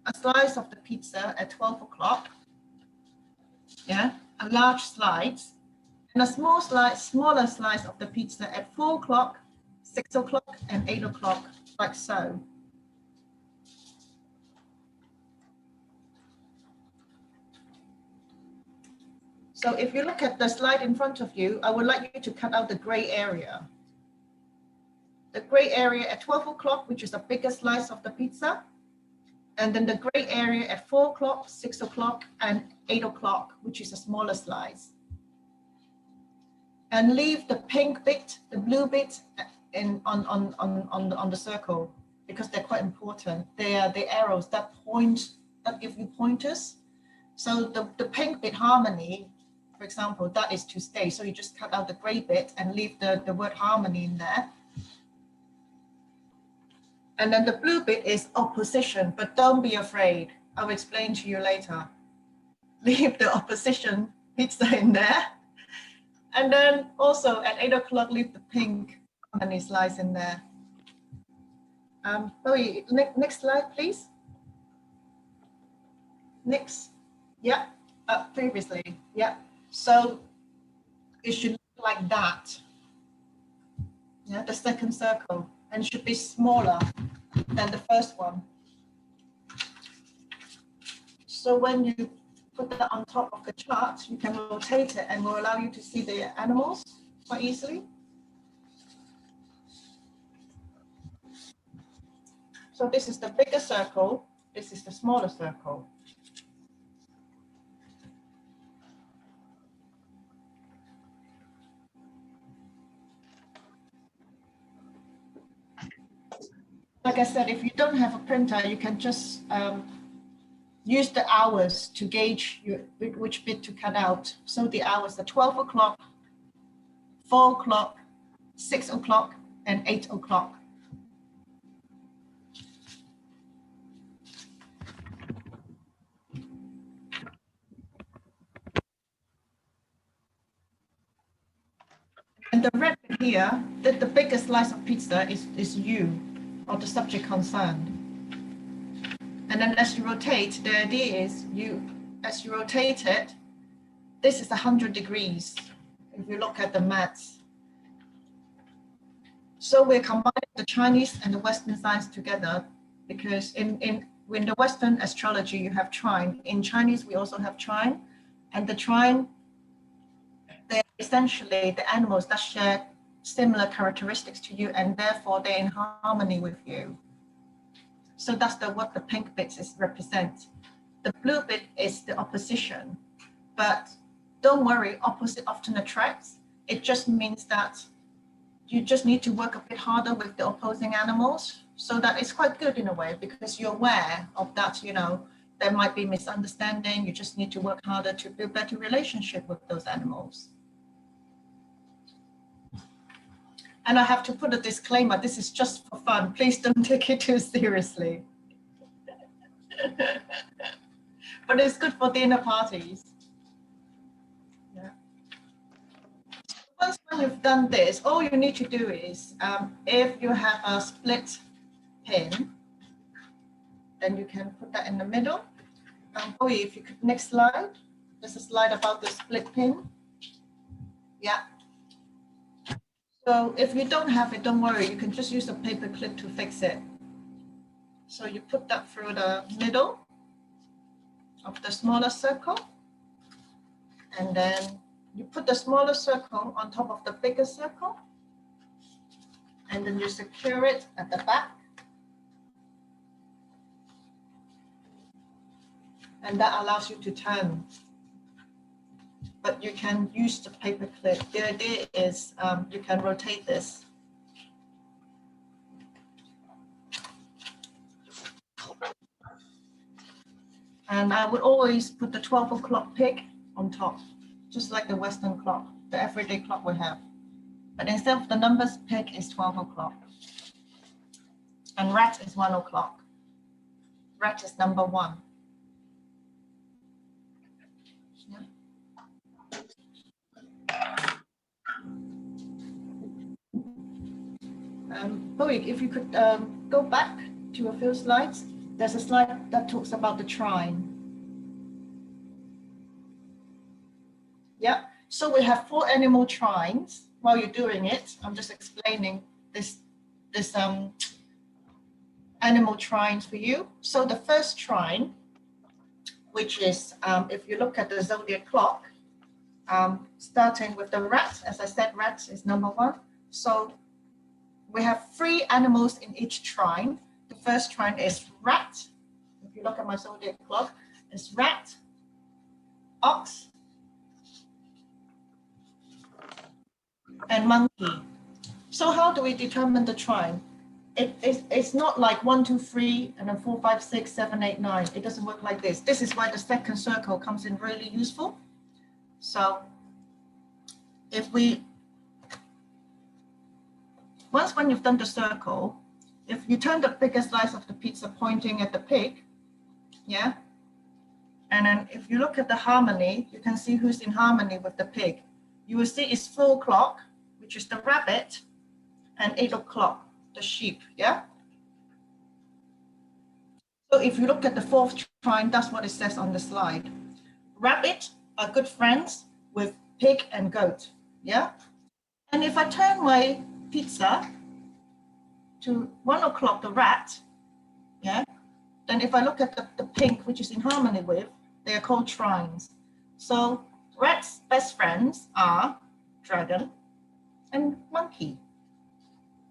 a slice of the pizza at 12 o'clock, yeah, a large slice, and a smaller slice of the pizza at 4 o'clock, 6 o'clock, and 8 o'clock, like so. So if you look at the slide in front of you, I would like you to cut out the gray area. The gray area at 12 o'clock, which is the biggest slice of the pizza, and then the gray area at 4 o'clock, 6 o'clock, and 8 o'clock, which is a smaller slice. And leave the pink bit, the blue bit on the circle, because they're quite important. They are the arrows that point, that give you pointers. So the pink bit, harmony, for example, that is to stay. So you just cut out the gray bit and leave the word harmony in there. And then the blue bit is opposition, but don't be afraid. I'll explain to you later. Leave the opposition pizza in there. And then also at 8 o'clock, leave the pink harmony slice in there. Bowie, next slide, please. Next. Yeah, previously, yeah. So it should look like that. Yeah, the second circle, and should be smaller than the first one. So when you put that on top of the chart, you can rotate it and will allow you to see the animals quite easily. So this is the bigger circle, this is the smaller circle. Like I said, if you don't have a printer, you can just use the hours to gauge which bit to cut out. So the hours are 12 o'clock, 4 o'clock, 6 o'clock, and 8 o'clock. And the red bit here, the biggest slice of pizza is you, or the subject concerned. And then as you rotate, the idea is as you rotate it, this is 100 degrees, if you look at the maths. So we're combining the Chinese and the Western science together, because in the Western astrology, you have trine. In Chinese, we also have trine, and the trine they're essentially the animals that share similar characteristics to you, and therefore they're in harmony with you. So that's what the pink bits represent. The blue bit is the opposition, but don't worry, opposite often attracts. It just means that you just need to work a bit harder with the opposing animals. So that is quite good in a way, because you're aware of that, you know, there might be misunderstanding. You just need to work harder to build better relationship with those animals. And I have to put a disclaimer, this is just for fun. Please don't take it too seriously. But it's good for dinner parties. Yeah. Once when you've done this, all you need to do is, if you have a split pin, then you can put that in the middle. Bowie, if you could, next slide. There's a slide about the split pin. Yeah. So if you don't have it, don't worry, you can just use a paper clip to fix it. So you put that through the middle of the smaller circle, and then you put the smaller circle on top of the bigger circle, and then you secure it at the back. And that allows you to turn. But you can use the paper clip. The idea is you can rotate this. And I would always put the 12 o'clock pig on top, just like the Western clock, the everyday clock we have. But instead of the numbers, pig is 12 o'clock. And rat is 1 o'clock. Rat is number 1. Bowie, if you could go back to a few slides. There's a slide that talks about the trine. Yeah, so we have 4 animal trines. While you're doing it, I'm just explaining this animal trines for you. So the first trine, which is, if you look at the Zodiac Clock, starting with the rat, as I said, rat is number 1. So we have 3 animals in each trine. The first trine is rat. If you look at my Zodiac Clock, it's rat, ox, and monkey. So how do we determine the trine? It's not like 1, 2, 3, and then 4, 5, 6, 7, 8, 9. It doesn't work like this. This is why the second circle comes in really useful. So if once when you've done the circle, if you turn the bigger slice of the pizza pointing at the pig, yeah, and then if you look at the harmony, you can see who's in harmony with the pig. You will see it's 4 o'clock, which is the rabbit, and 8 o'clock, the sheep, yeah? So if you look at the 4th trine, that's what it says on the slide. Rabbit are good friends with pig and goat, yeah? And if I turn my pizza to 1 o'clock, the rat, yeah, then if I look at the pink, which is in harmony with, they are called trines. So rat's best friends are dragon and monkey.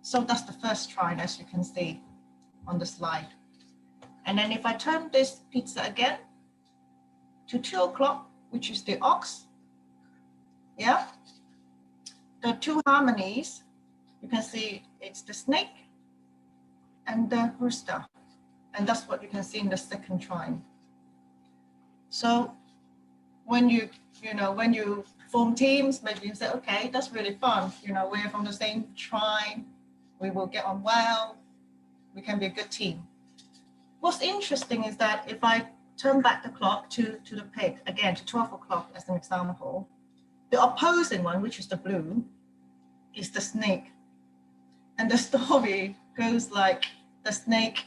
So that's the first trine, as you can see on the slide. And then if I turn this pizza again to 2 o'clock, which is the ox, yeah, the 2 harmonies, you can see it's the snake and the rooster. And that's what you can see in the second trine. So when you form teams, maybe you say, okay, that's really fun. You know, we're from the same trine. We will get on well. We can be a good team. What's interesting is that if I turn back the clock to the pig, again, to 12 o'clock as an example, the opposing one, which is the blue, is the snake. And the story goes like the snake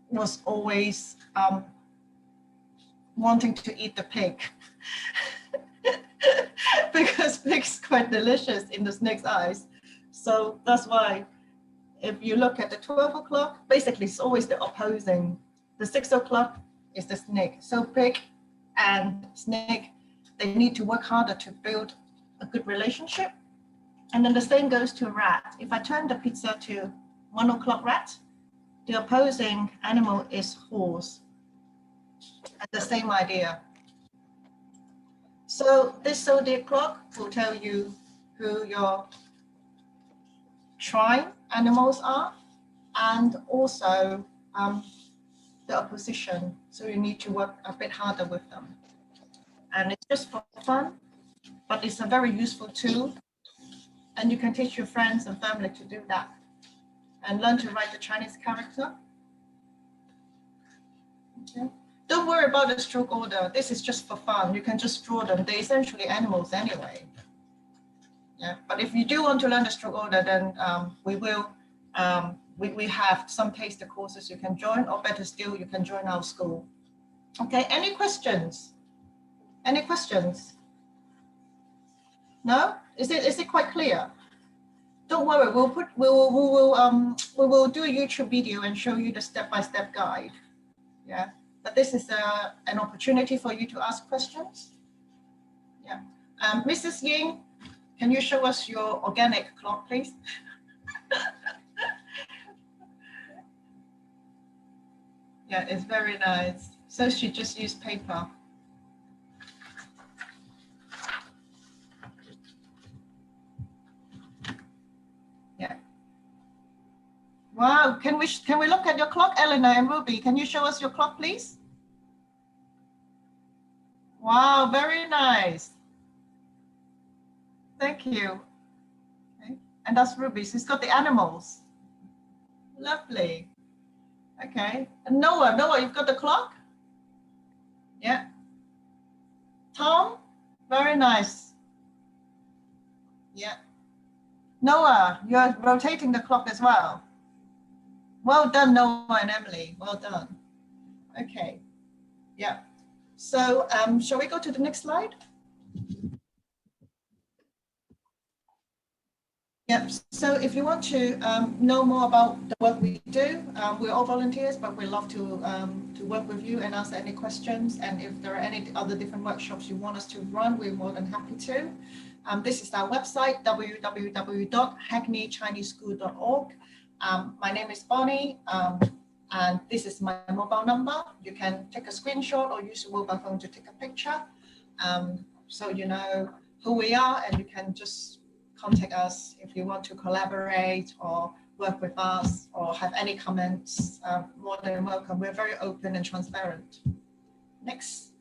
was always wanting to eat the pig because pig's quite delicious in the snake's eyes. So that's why if you look at the 12 o'clock, basically it's always the opposing. The 6 o'clock is the snake. So pig and snake, they need to work harder to build a good relationship. And then the same goes to a rat. If I turn the pizza to 1 o'clock rat, the opposing animal is horse. And the same idea. So this zodiac clock will tell you who your trine animals are, and also the opposition. So you need to work a bit harder with them. And it's just for fun, but it's a very useful tool. And you can teach your friends and family to do that and learn to write the Chinese character. Okay. Don't worry about the stroke order. This is just for fun. You can just draw them. They're essentially animals anyway. Yeah. But if you do want to learn the stroke order, then we have some taster courses you can join, or better still, you can join our school. Okay. Any questions? Any questions? No? Is it quite clear? Don't worry. We will do a YouTube video and show you the step-by-step guide. Yeah. But this is an opportunity for you to ask questions. Yeah. Mrs. Ying, can you show us your organic clock, please? Yeah, it's very nice. So she just used paper. Yeah. Wow, can we look at your clock, Eleanor and Ruby? Can you show us your clock, please? Wow, very nice. Thank you. Okay. And that's Ruby. She's got the animals. Lovely. Okay. And Noah, you've got the clock? Yeah. Tom, very nice. Yeah. Noah, you're rotating the clock as well. Well done, Noah and Emily. Well done. Okay. Yeah. So shall we go to the next slide? Yep. So if you want to know more about the work we do, we're all volunteers, but we love to work with you and answer any questions. And if there are any other different workshops you want us to run, we're more than happy to. This is our website, www.hackneychineseschool.org. My name is Bonnie, and this is my mobile number. You can take a screenshot or use your mobile phone to take a picture, so you know who we are, and you can just contact us if you want to collaborate or work with us or have any comments. More than welcome. We're very open and transparent. Next.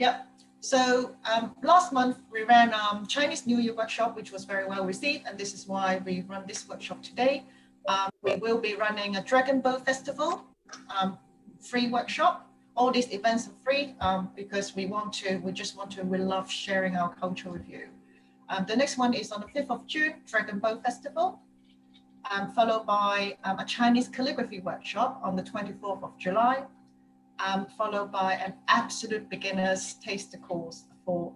Yep. So last month we ran Chinese New Year workshop, which was very well received, and this is why we run this workshop today. We will be running a Dragon Boat Festival free workshop. All these events are free because we love sharing our culture with you. The next one is on the 5th of June, Dragon Boat Festival, followed by a Chinese calligraphy workshop on the 24th of July, followed by an absolute beginners taster course for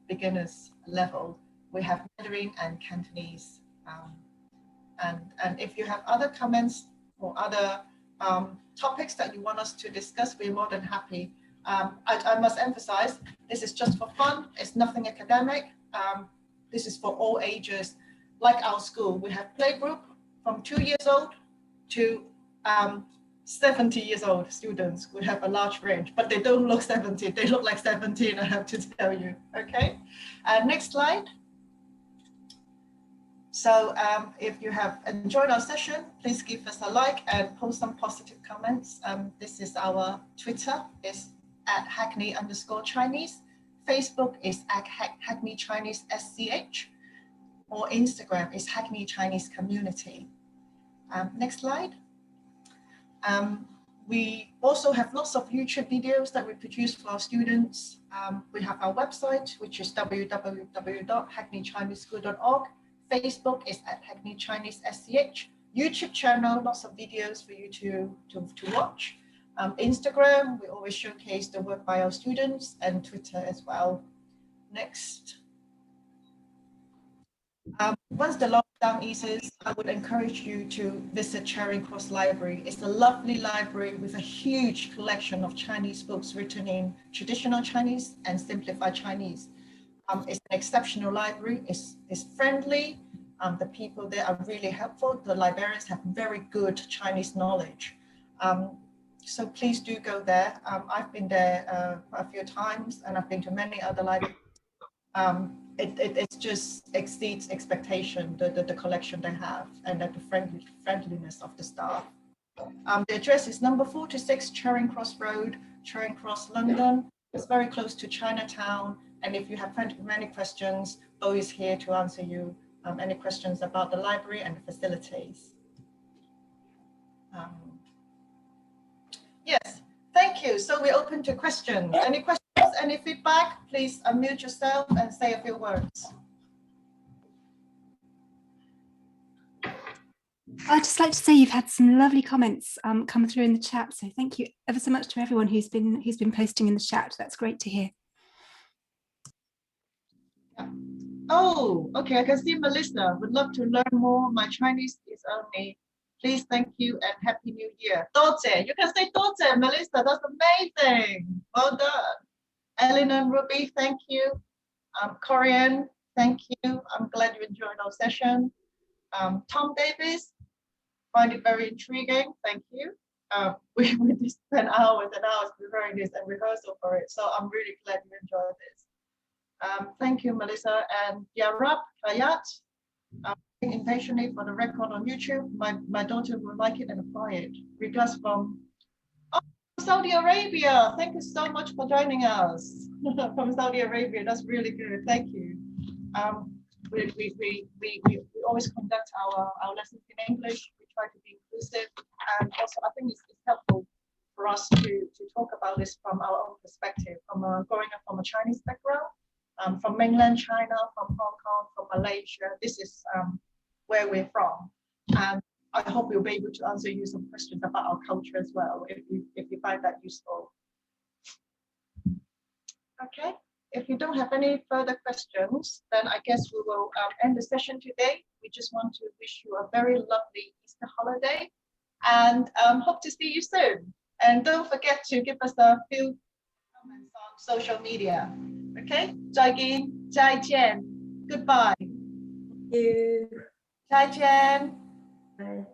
beginners level. We have Mandarin and Cantonese. And if you have other comments or other topics that you want us to discuss, we're more than happy. I must emphasize, this is just for fun. It's nothing academic. This is for all ages. Like our school, we have playgroup from 2 years old to 70 years old students. We have a large range, but they don't look 70. They look like 17, I have to tell you. Okay, next slide. So if you have enjoyed our session, please give us a like and post some positive comments. This is our Twitter, is @Hackney_Chinese. Facebook is @Hackney Chinese SCH, or Instagram is Hackney Chinese Community. Next slide. We also have lots of YouTube videos that we produce for our students. We have our website, which is www.hackneychineseschool.org. Facebook is @Hackney Chinese SCH. YouTube channel, lots of videos for you to watch. Instagram, we always showcase the work by our students, and Twitter as well. Next. Once the Southeasters, I would encourage you to visit Charing Cross Library. It's a lovely library with a huge collection of Chinese books written in traditional Chinese and simplified Chinese. It's an exceptional library. It's friendly. The people there are really helpful. The librarians have very good Chinese knowledge. So please do go there. I've been there a few times, and I've been to many other libraries. It just exceeds expectation, the collection they have, and the friendliness of the staff. The address is number 46 Charing Cross Road, Charing Cross, London. It's very close to Chinatown. And if you have many questions, Bo is here to answer you any questions about the library and the facilities. Yes, thank you. So we're open to questions. Any questions, any feedback? Please unmute yourself and say a few words. I'd just like to say you've had some lovely comments come through in the chat. So thank you ever so much to everyone who's been posting in the chat. That's great to hear. Oh, okay. I can see Melissa would love to learn more. My Chinese is only. Please, thank you and Happy New Year. Doce, you can say Doce, Melissa. That's amazing. Well done. Ellen and Ruby, thank you. Corian, thank you. I'm glad you enjoyed our session. Tom Davis, find it very intriguing. Thank you. We did spend hours and hours preparing this and rehearsal for it. So I'm really glad you enjoyed this. Thank you, Melissa and Yarab Kayat. Impatiently for the record on YouTube. My daughter will like it and apply it. Regards from Saudi Arabia. Thank you so much for joining us from Saudi Arabia. That's really good. Thank you. We always conduct our lessons in English. We try to be inclusive, and also I think it's helpful for us to talk about this from our own perspective, from growing up from a Chinese background, from mainland China, from Hong Kong, from Malaysia. This is where we're from, and I hope we'll be able to answer you some questions about our culture as well, if you find that useful. Okay. If you don't have any further questions, then I guess we will end the session today. We just want to wish you a very lovely Easter holiday, and hope to see you soon. And don't forget to give us a few comments on social media. Okay? 再见, 再见. Goodbye. You. 再见. Bye.